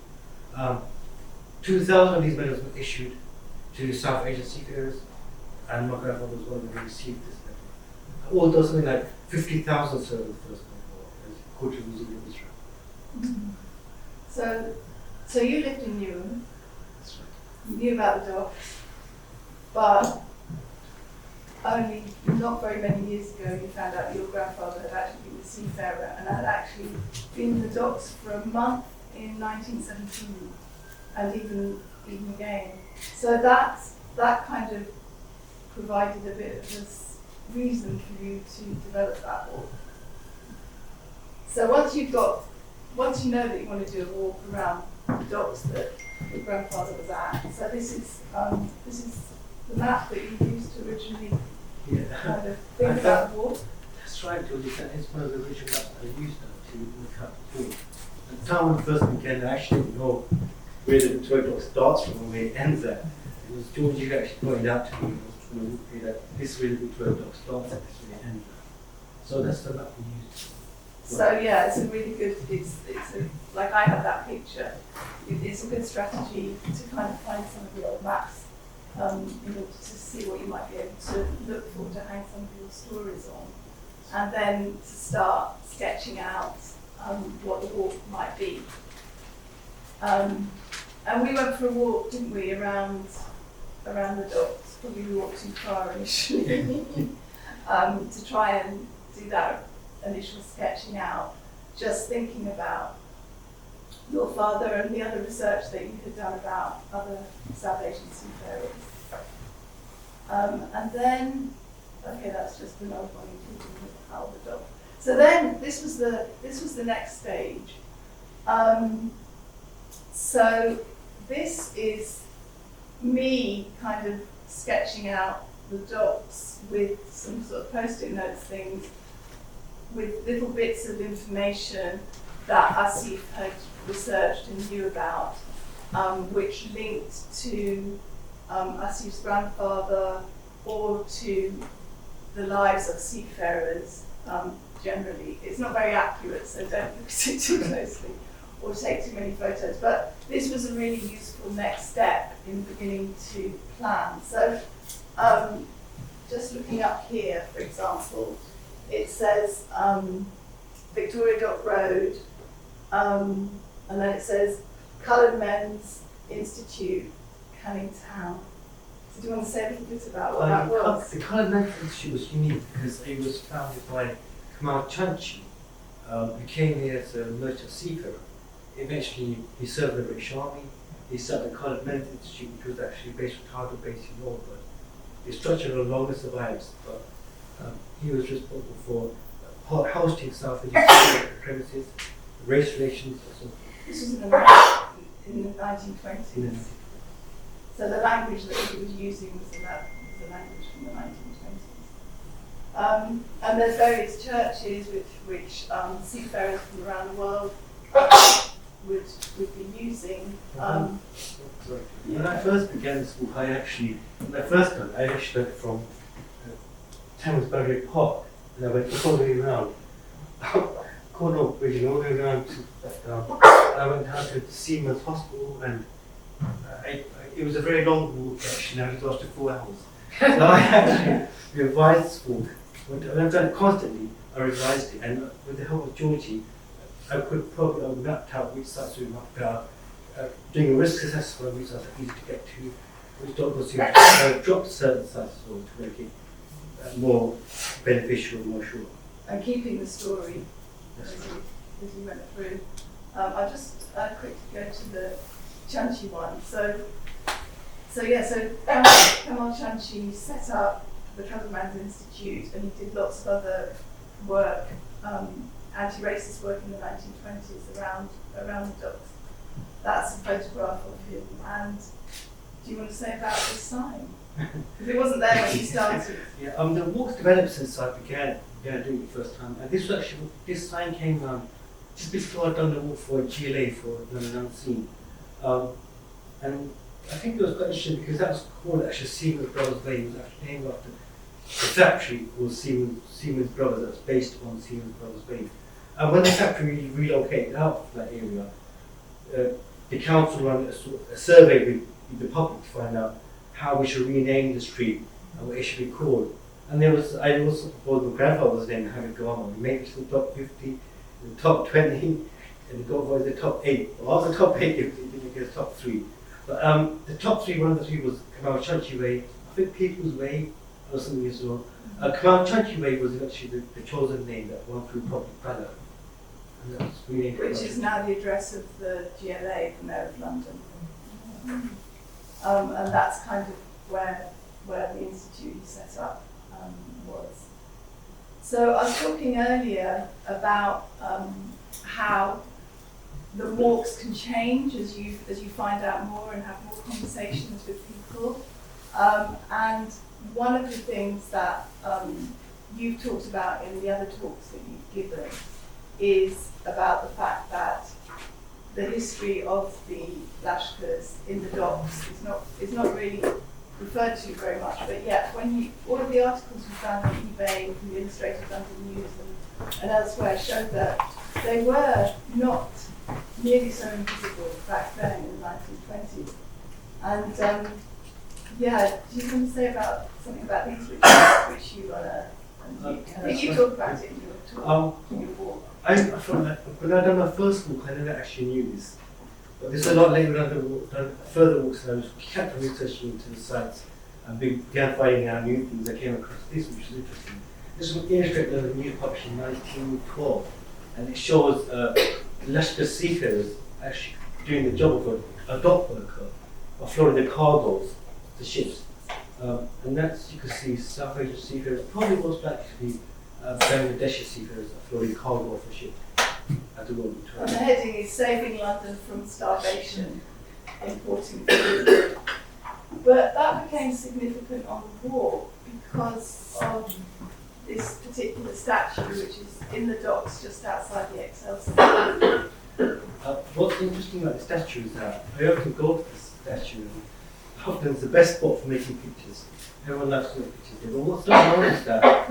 2,000 of these medals were issued to South Asian seafarers, and my grandfather was one of them who received this medal. Although something like 50,000 served in the First World War as Court of Museum of Israel. So you lived in Newham. You knew about the docks, but only not very many years ago you found out your grandfather had actually been a seafarer and had actually been in the docks for a month in 1917 and even again. So that kind of provided a bit of this reason for you to develop that walk. So once you know that you want to do a walk around the docks that your grandfather was at, so this is the map that you used to originally kind of think about the walk. That's right, Georgie. That is one of the original maps I used to look up the walk. At the time when I first began, I actually didn't know where the Victoria Dock starts from and where it ends at. It was Georgie who actually pointed out to me that this is where the Victoria Dock starts at, this is where it ends at. So that's the map we used. So yeah, it's a really good. Like I have that picture. It's a good strategy to kind of find some of the old maps, in order to see what you might be able to look for to hang some of your stories on, and then to start sketching out what the walk might be. And we went for a walk, didn't we, around the docks? Probably we walked too far initially to try and do that initial sketching out, just thinking about your father and the other research that you had done about other South Asian seafarers. And then, okay, that's just another one including how the dog. So then this was the next stage. So this is me kind of sketching out the docks with some sort of post-it notes things, with little bits of information that Asif had researched and knew about, which linked to Asif's grandfather or to the lives of seafarers generally. It's not very accurate, so don't look at it too closely or take too many photos. But this was a really useful next step in beginning to plan. So just looking up here, for example, it says Victoria Dock Road, and then it says Coloured Men's Institute, Canning Town. So do you want to say a little bit about what that was? The Coloured Men's Institute was unique because it was founded by Kamal Chanchi, who came here as a merchant seafarer. Eventually, he served in the British Army. He set the Coloured Men's Institute, which was actually based on Harbour Base in North, but the structure no longer survives. But he was responsible for hosting South Asian premises, race relations, and so forth. This was in the 1920s. So the language that he was using was the language from the 1920s. And there's various churches which seafarers from around the world would be using. When I first began school, I actually went from Thames Barrier Park, and I went all the way around, Cornwall Bridge, all the way around to I went down to Seaman's Hospital, and it was a very long walk actually. I was after 4 hours. So I actually revised this walk. I've done it constantly. I revised it, and with the help of Georgie, I could probably have mapped out which sites we mapped out, doing a risk assessment, which sites are easy to get to, which doctors who drop certain sites as well to make it more beneficial, more sure. And keeping the story That's as right. you went through. I'll just quickly go to the Chanchi one. So Kamal Chanchi set up the Travelman's Institute, and he did lots of other work, anti-racist work in the 1920s around the docks. That's a photograph of him. And do you want to say about this sign? Because it wasn't there when you started. Yeah, the walks developed since I began doing it the first time. And this sign came just before I'd done the walk for GLA for London Unseen. And I think it was quite interesting because that was called actually Siemens Brothers Way. It was actually named after the factory was Siemens Brothers, that's based on Siemens Brothers Way. And when the factory relocated out of that area, the council ran a survey with the public to find out how we should rename the street and what it should be called. And I also proposed my grandfather's name, Hamid Gama. We made it to the top 50, the top 20, and the goal was the top 8. Well, I was the top 8 if it didn't get the top 3. But the top 3, one of the 3 was Kamal Chanchi Way, I think People's Way, or something as well. Kamal Chanchi Way was actually the chosen name that won through public ballot. And that was renamed. Which is now the address of the GLA, the Mayor of London. And that's kind of where the institute he set up was. So I was talking earlier about how the walks can change as you find out more and have more conversations with people. And one of the things that you've talked about in the other talks that you've given is about the fact that the history of the Lashkars in the docks is not really referred to very much, but yet all of the articles we found on eBay, the Illustrated London News and elsewhere showed that they were not nearly so invisible back then in the 1920s. And do you want to say something about these which you I think you talked about it in your talk, in your walk. I thought that when I done my first walk, I never actually knew this. But this is a lot later when I've done further walks, and I kept researching into the sites and began finding out new things. I came across this, which is interesting. This was illustrated in the news published in 1912, and it shows Lashkar seafarers actually doing the job of a dock worker, offloading the cargoes, the ships. And that's, you can see, South Asian seafarers, probably most likely to be Bangladeshi seafarers offloading cargo off the ship at the moment. And the heading is Saving London from Starvation, Importing Food. But that became significant on the walk because of this particular statue, which is in the docks just outside the Excel Centre. What's interesting about the statue is that I often go to this statue, and often it's the best spot for making pictures. Everyone loves to make pictures there. But what's not known is that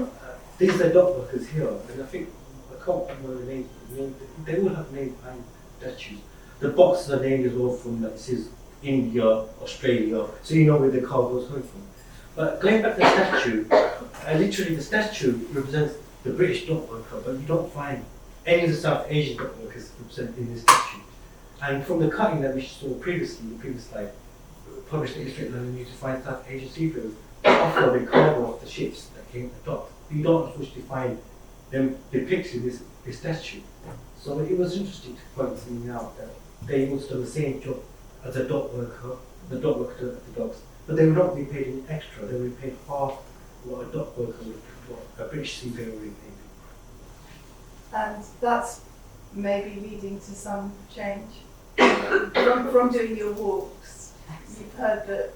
these are dock workers here, and I think, I can't remember the names, but they all have names behind statues. The boxes are named as well from, like, it says India, Australia, so you know where the cargo is coming from. But going back to the statue, literally the statue represents the British dock worker, but you don't find any of the South Asian dock workers represented in this statue. And from the cutting that we saw previously, the previous slide, published in Illustrated London News, to find South Asian seafarers offloading cargo off the ships that came to the dock. You don't unfortunately find them depicted in this statue. So it was interesting to point something out that they must have the same job as a dock worker, the dock worker at the docks, but they would not be paid any extra. They would be paid half what a dock worker would, what a British seafarer would be paid. And that's maybe leading to some change. From doing your walks, you've heard that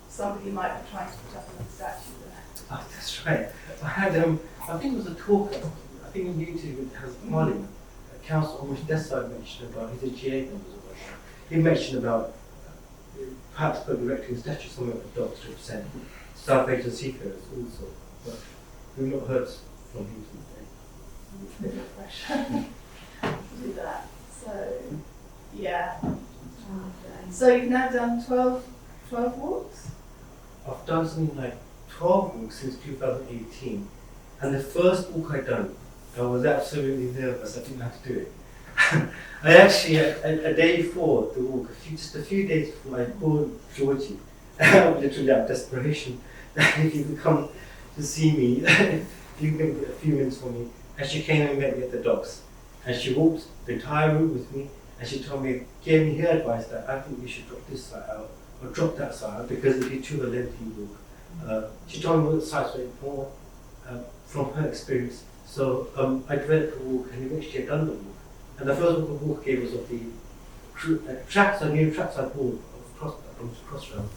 somebody might be trying to put up a statue there. Oh, that's right. I had, I think it was a talk, I think on YouTube with House of Parliament, Councillor on which Desai mentioned about, he's a GA member of Russia. He mentioned about perhaps erecting a statue somewhere at the docks to represent South Asian seafarers also. But we've not heard from him since then. Bit of pressure to do that. So, yeah. So you've now done 12 walks? I've done something like 12 walks since 2018. And the first walk I done, I was absolutely nervous. I didn't know how to do it. I actually, a day before the walk, just a few days before, I called Georgie, literally out of desperation, if you could come to see me, if you can get a few minutes for me. And she came and met me at the docks. And she walked the entire route with me, and she told me, gave me her advice that I think you should drop this side out, or drop that side out, because if you too a lengthy walk. She told me what sides were more from her experience. So I developed a walk, and eventually I done the walk. And the first walk I gave was of the tracks, new tracks I bought from Crossrail.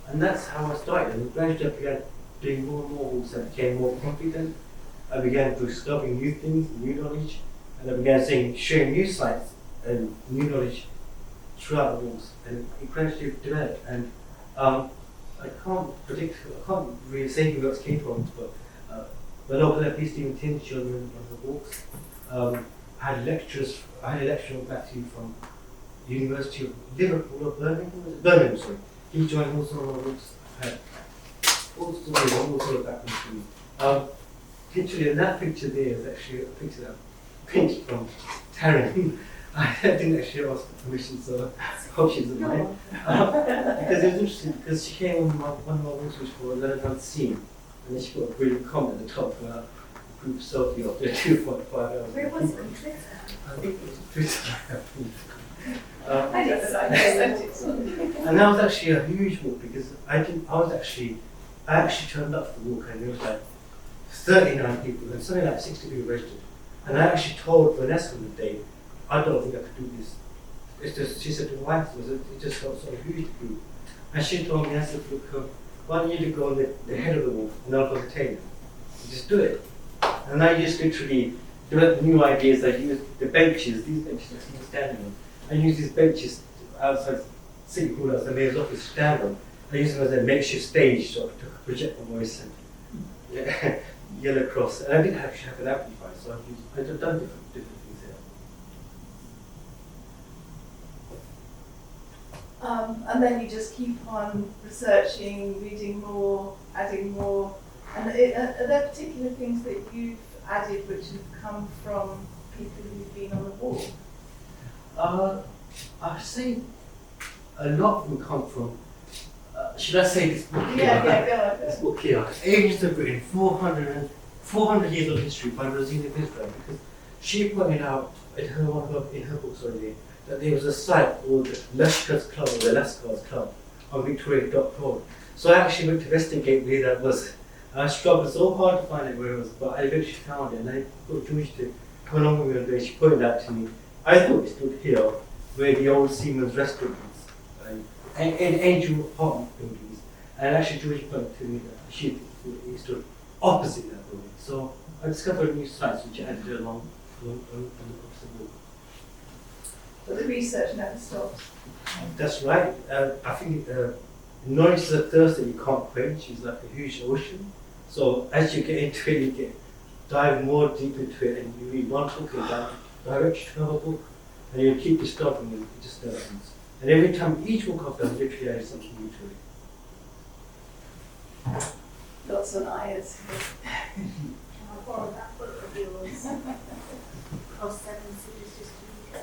And that's how I started. And gradually I began doing more and more walks. I became more confident. I began discovering new things, new knowledge, and I began sharing new sites and new knowledge throughout the walks. And it gradually developed. And I can't really say who else came from, but the local FP Stephen Tim's children on the walks. I had a lecture back to you from University of Liverpool or Birmingham, sorry. He joined also on the walks. I had all sort of background to me. Literally, and that picture there is actually a picture that I painted from Taryn. I didn't actually ask for permission, so I hope she doesn't mind. Because it was interesting, because she came on one of my walks which was Learn Unseen, and then she got a brilliant comment at the top about a group selfie after 2.5 hours. Where was it on Twitter? I think it was Twitter. I just sent it. And that was actually a huge walk because I actually turned up for the walk, and there was like 39 people and something like 60 people registered. And I actually told Vanessa on the day, I don't think I could do this. It's just, she said to my wife, it just felt so huge to do. And she told me, I said, look, why don't you go on the head of the walk and I'll go to tail. Just do it. And I just literally developed new ideas. I used the benches, these benches that I'm standing on. I used these benches outside City Hall, outside the Mayor's office, to stand on. I used them as a makeshift stage to project my voice and yell across. And I didn't actually have an amplifier, so I've done different things here. And then you just keep on researching, reading more, adding more. And are there particular things that you've added which have come from people who've been on the walk? I'd say a lot of them come from, should I say this book here? Yeah, go on. This book here, Ages of Britain, 400 years of history by Rosina Bisbal, because she pointed out in her books already that there was a site called the Lashkar's Club, or the Lascars Club, on Victoria Dock Road. So I actually went to investigate where that was. I struggled so hard to find it where it was, but I eventually found it, and I got Georgie to come along with me one day. She pointed out to me. I thought it stood here, where the old Seaman's restaurant is, and ancient apartment buildings. And actually, Georgie pointed to me that she thought it stood opposite that building. So I discovered new sites which I added along the opposite wall. But the research never stops. That's right. I think knowledge is a thirst that you can't quench. It's like a huge ocean. So as you get into it, you dive more deep into it, and you read one book and direct you to another book, and you keep discovering it. It just never ends. And every time, each book I've done, literally added something new to it. Lots of eyes. I'll borrow that book of yours. Cross 7 cities just to read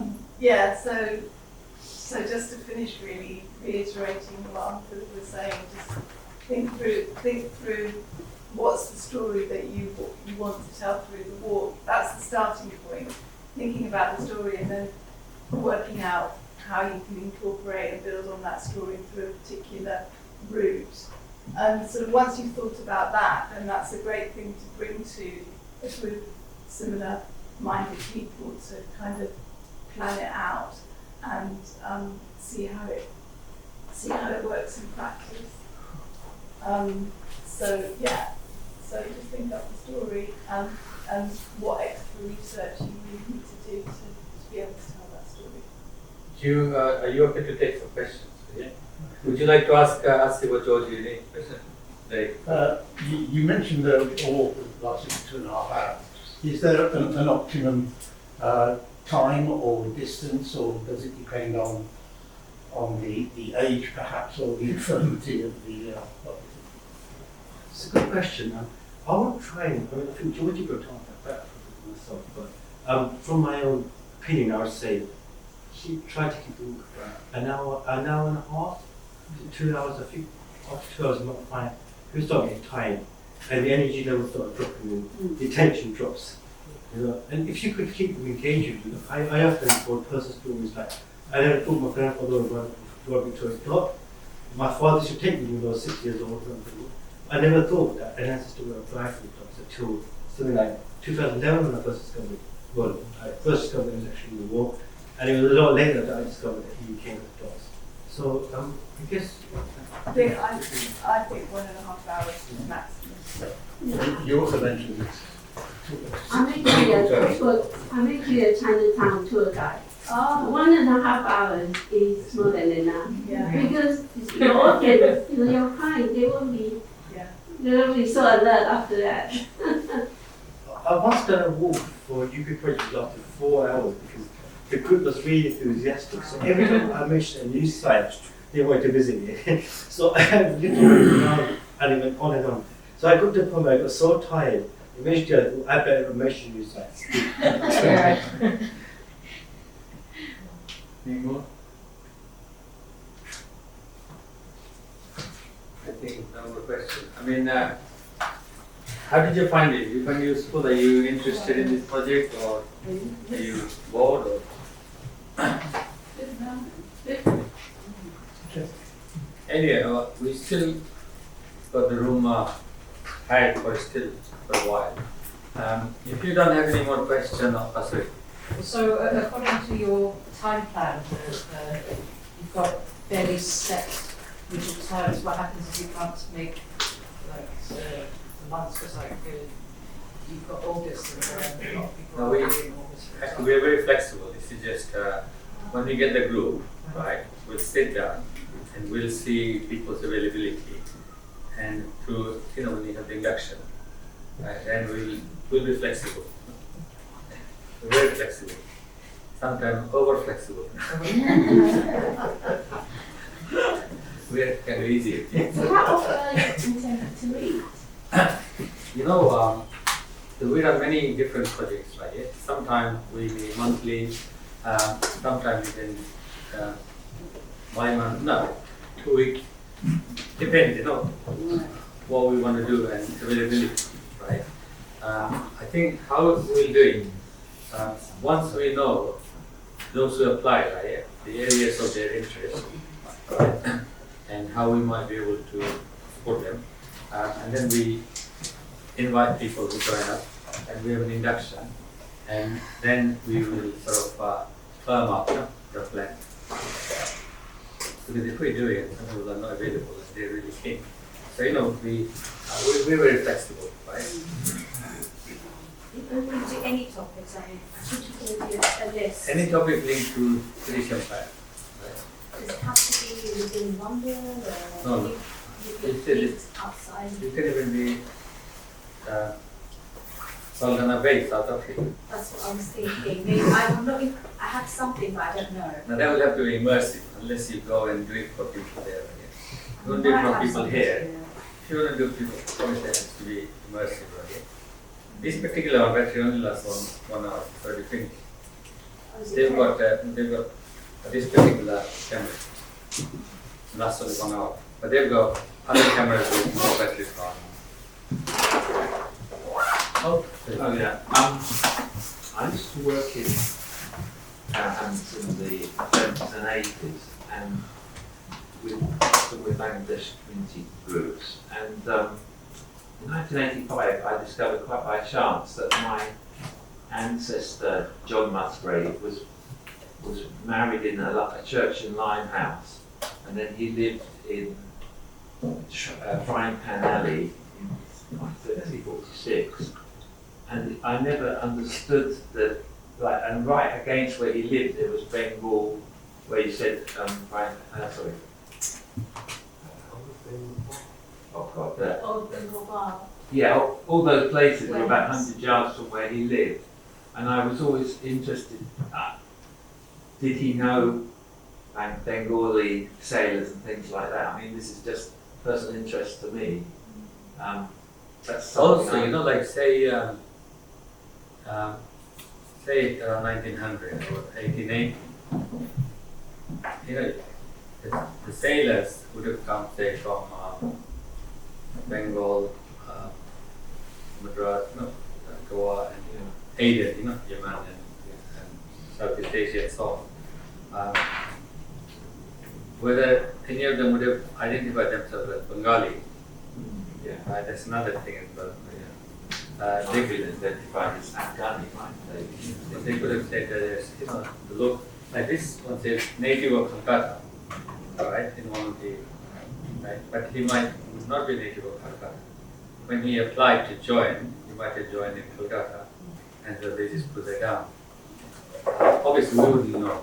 it. Yeah, so just to finish, really reiterating what Uncle was saying, just think through what's the story that you want to tell through the walk. That's the starting point. Thinking about the story and then working out how you can incorporate and build on that story through a particular route. And sort of once you've thought about that, then that's a great thing to bring to a group of similar-minded people to kind of plan it out and see how it works in practice. So just think up the story and what extra research you really need to do to be able to tell that story. Are you okay to take some questions? Yeah. Would you like to ask or Georgie any question? You mentioned the walk lasted 2.5 hours. Is there an optimum time or distance, or does it depend on on the age perhaps or the infirmity of the property? It's a good question. I won't try and, I think Georgie will talk about that for myself, but from my own opinion, I would say she tried to keep it an hour and a half to 2 hours. I think after 2 hours, I'm not fine. We start getting tired, and the energy level starts dropping, and the attention drops. You know, and if you could keep them engaged, you know, I often told personal stories like I never thought my grandfather would go to a dog. My father should take me when I was 6 years old. I never thought that an ancestor would apply for dogs until something like 2011 when I first discovered. Well, I first discovered it was actually in the war, and it was a lot later that I discovered that he came with dogs. So I guess. I think 1.5 hours is the maximum. You also mentioned this. I'm actually a Chinatown tour guide. Oh, 1.5 hours is more than enough. yeah. Because your organs, you know, your client, they won't be so alert after that. I once done a walk for UK project after 4 hours because the group was really enthusiastic. So every time I mentioned a new site, they wanted to visit it. So I had literally gone and it went on and on. So I got to the point where I got so tired. Eventually, I better mention new sites. Any more? I think no more questions. I mean, how did you find it? You find it useful? Are you interested in this project, or are you bored? Or anyway, we still got the room hired for a while. If you don't have any more questions, sorry. So according to your time plan, you've got fairly set rigid times. What happens if you can't make like the months? Because like you've got August and a lot of people No, are we- doing August. for Actually, example. we are very flexible. This is just when we get the group, right? We'll sit down and we'll see people's availability, and through when you have the induction, then we'll be flexible. We're very flexible. Sometimes over flexible. We're kind of easy. So how often are you intended to meet? We run many different projects, right? Sometimes we meet monthly, sometimes even bi-month, no, 2 weeks. Depends, what we want to do and availability, right? I think how we'll do it, once we know those who apply, right, the areas of their interest, right, and how we might be able to support them, and then we invite people to join us, and we have an induction, and then we will sort of firm up the plan. Because if we do it, some people are not available and they're really keen. So we're very flexible, right? You can do any topics, I think you can do a list. Any topic linked to traditional plan, right? Does it have to be within London or No. you It's- meet outside? You can even be Saldanha Bay, South Africa. That's what I was thinking. Maybe I'm not. I have something, but I don't know. Now that will have to be immersive unless you go and do it for people there. You don't do it Might for have people something here. to do. If you want to do people, obviously it has to be immersive, right? This particular one battery only lasts 1 hour, so you finish. Oh, is it They've ten? got this particular camera lasts only 1 hour, but they've got other cameras with more battery power. Oh, Oh yeah. I used to work in Southampton in the 70s and 80s, and with Bangladesh community groups. And in 1985, I discovered quite by chance that my ancestor John Musgrave was married in a church in Limehouse, and then he lived in Frying Pan Alley in 1346. And I never understood that, and right against where he lived, there was Bengal, where he said, Old Bengal Bar. yeah, all those places were about Wemyss. 100 yards from where he lived. And I was always interested, did he know Bengali sailors and things like that. I mean, this is just personal interest to me. That's something Also, like say around 1900 or 1880, the sailors would have come, say, from Bengal, Madras, Goa, and Aden, Yemen and Southeast Asia and so on. Whether any of them would have identified themselves as Bengali, that's another thing as well. They could identify as Afghani, right? They could have said that the look like this one says native of Calcutta, right? In one of the right, but he might not be native of Calcutta. When he applied to join, he might have joined in Calcutta, and so they just put that down. Obviously, we wouldn't know.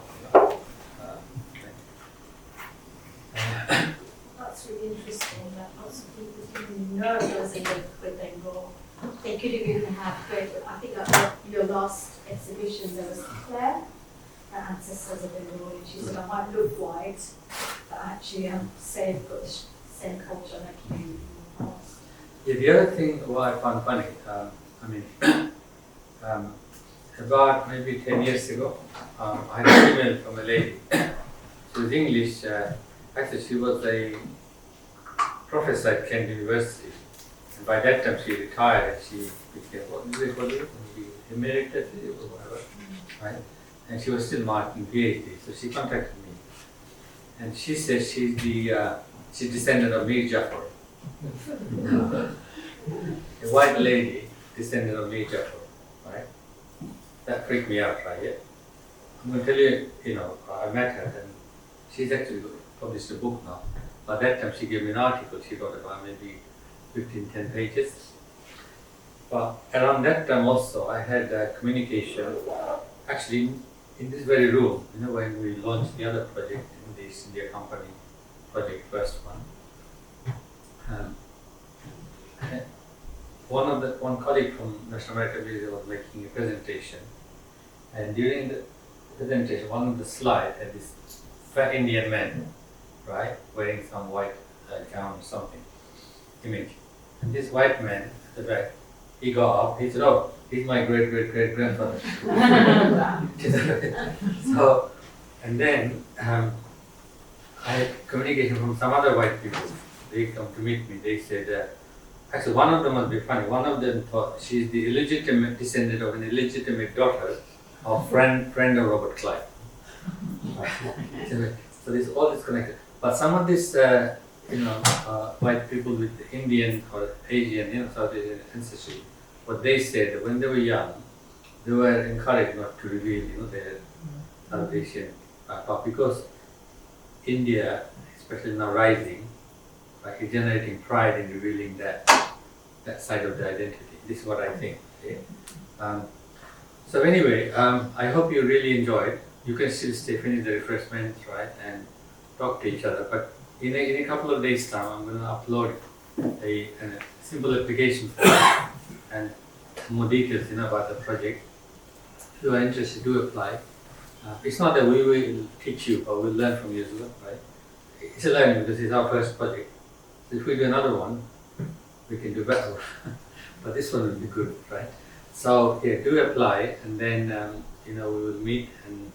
That's really interesting that lots of people didn't know there was a link with Bengal. They could have even had great, I think at your last exhibition there was Claire, her ancestors of Bengal, and she said I might look white, but actually I'm saying got the same culture like you in the past. Yeah, the other thing what I found funny, about maybe 10 years ago, I had an email from a lady. She was English. Actually, she was a professor at Kent University. And by that time, she retired and she became, what do they call it? Emeritus or whatever, right? And she was still marking PhD. So she contacted me. And she says she's descendant of Mir Jafar. A white lady descendant of Mir Jafar, right? That freaked me out, right? Yeah? I'm going to tell you, I met her and she's actually published a book now. By that time, she gave me an article. She wrote about maybe 10 pages. But around that time also, I had communication, actually in this very room, when we launched the other project, the East India Company project, first one. One colleague from National American Museum was making a presentation, and during the presentation, one of the slides had this fat Indian man, right, wearing some white gown or something, image. And this white man at the back, he got up, he said, "Oh, he's my great-great-great-grandfather." So, and then I had communication from some other white people. They come to meet me. They said, actually, one of them must be funny. One of them thought she's the illegitimate descendant of an illegitimate daughter of friend of Robert Clive. So this all is connected. But some of these, white people with Indian or Asian, South Asian ancestry, what they said when they were young, they were encouraged not to reveal, their South Asian background because India, especially now rising, is generating pride in revealing that side of the identity. This is what I think. Okay? So anyway, I hope you really enjoyed. You can still stay, finish the refreshments, right, and talk to each other. But in a couple of days' time, I'm going to upload a simple application form and more details, about the project. If you are interested, do apply. It's not that we will teach you, but we'll learn from you as well, right? It's a learning because it's our first project. So if we do another one, we can do better. But this one will be good, right? So yeah, do apply, and then we will meet and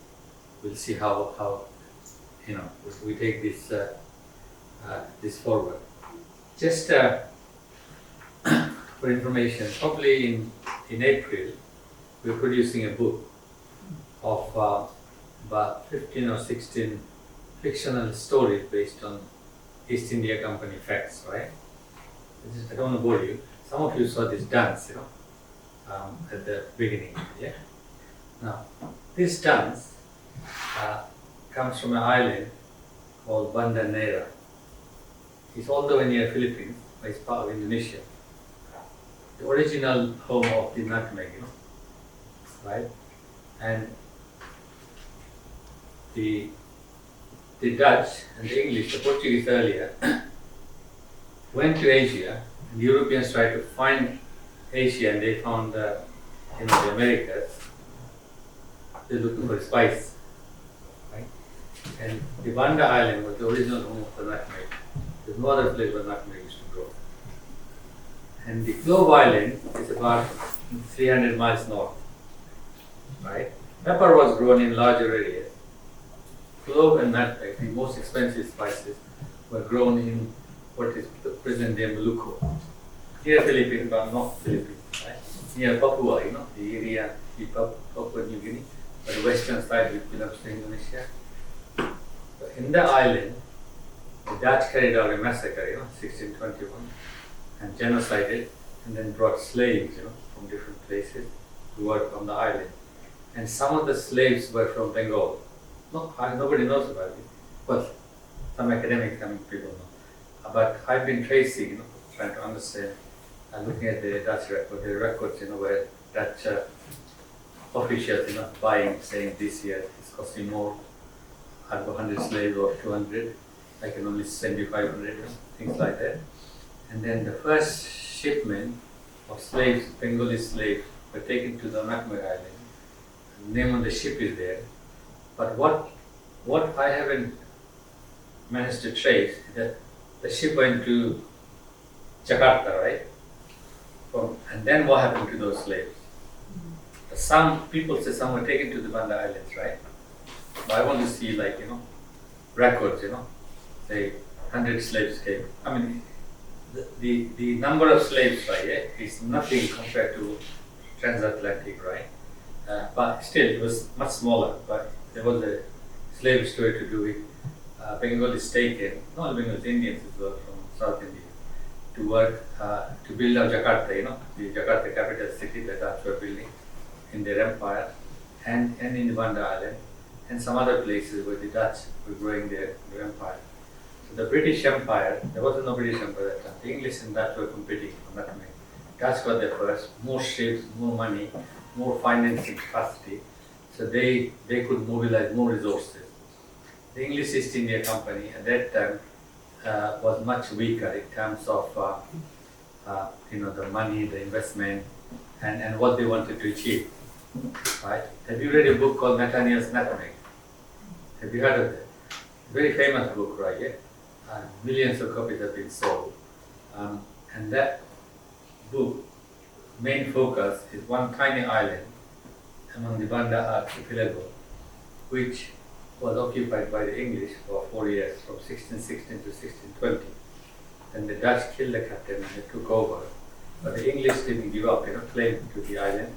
we'll see how we take this this forward. Just for information, probably in April, we're producing a book of about 15 or 16 fictional stories based on East India Company facts, right? I don't want to bore you. Some of you saw this dance, at the beginning, yeah? Now, this dance comes from an island called Banda Neira. It's all the way near Philippines, but it's part of Indonesia. The original home of the nutmeg, right? And the Dutch and the English, the Portuguese earlier, went to Asia, and the Europeans tried to find Asia, and they found the Americas. They're looking for spice, right? And the Banda Island was the original home of the nutmeg. There's no other place where nutmeg used to grow. And the Clove Island is about 300 miles north, right? Pepper was grown in larger areas. Clove and nutmeg, the most expensive spices, were grown in what is the present day Maluku, near Philippines, but not Philippines, right? Near Papua, the area, Papua New Guinea, but the western side which belongs to Indonesia. But in the island, the Dutch carried out a massacre, 1621, and genocided, and then brought slaves, from different places to work on the island. And some of the slaves were from Bengal. Nobody knows about it, but some academics, some people know. But I've been tracing, trying to understand, and looking at the Dutch records, where Dutch officials, buying, saying this year it's costing more. I've got 100 slaves or 200. I can only send you 500, things like that. And then the first shipment of slaves, Bengali slaves, were taken to the Nutmeg Island. The name of the ship is there. But what I haven't managed to trace is that the ship went to Jakarta, right? And then what happened to those slaves? Some people say some were taken to the Banda Islands, right? But I want to see records, say 100 slaves came. I mean, the number of slaves, right, is nothing compared to transatlantic, right? But still, it was much smaller. But there was a slave story to do with Bengalis taken, not Bengalis, Indians as well from South India, to work to build out Jakarta, the Jakarta capital city that Dutch were building in their empire, and in the Banda Island, and some other places where the Dutch were growing their empire. So the British Empire, there wasn't no British Empire at that time. The English and Dutch were competing for nutmeg. Dutch got there first, more ships, more money, more financing capacity, so they could mobilize more resources. The English East India Company at that time was much weaker in terms of the money, the investment, and what they wanted to achieve. Right? Have you read a book called Nathaniel's Nutmeg? Have you heard of it? Very famous book, right? Yeah? Millions of copies have been sold. And that book, main focus is one tiny island among the Banda archipelago, which was occupied by the English for 4 years, from 1616 to 1620. Then the Dutch killed the captain and they took over. But the English didn't give up, claim to the island.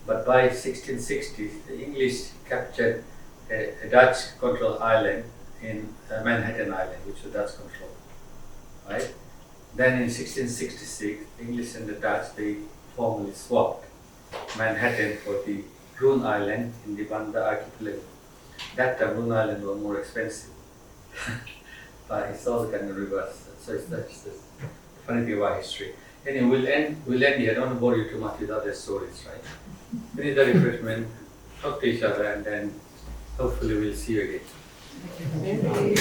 But by 1660s, the English captured a Dutch-controlled island in Manhattan Island, which was Dutch controlled. Right? Then in 1666, the English and the Dutch, they formally swapped Manhattan for the Rune Island in the Banda archipelago. That time, Rune Island was more expensive. But it's all kind of reversed. So that's the funny thing about history. Anyway, we'll end here. I don't want to bore you too much with other stories, right? Finish the refreshment, talk to each other, and then hopefully we'll see you again. Thank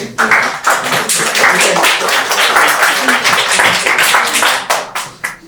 you.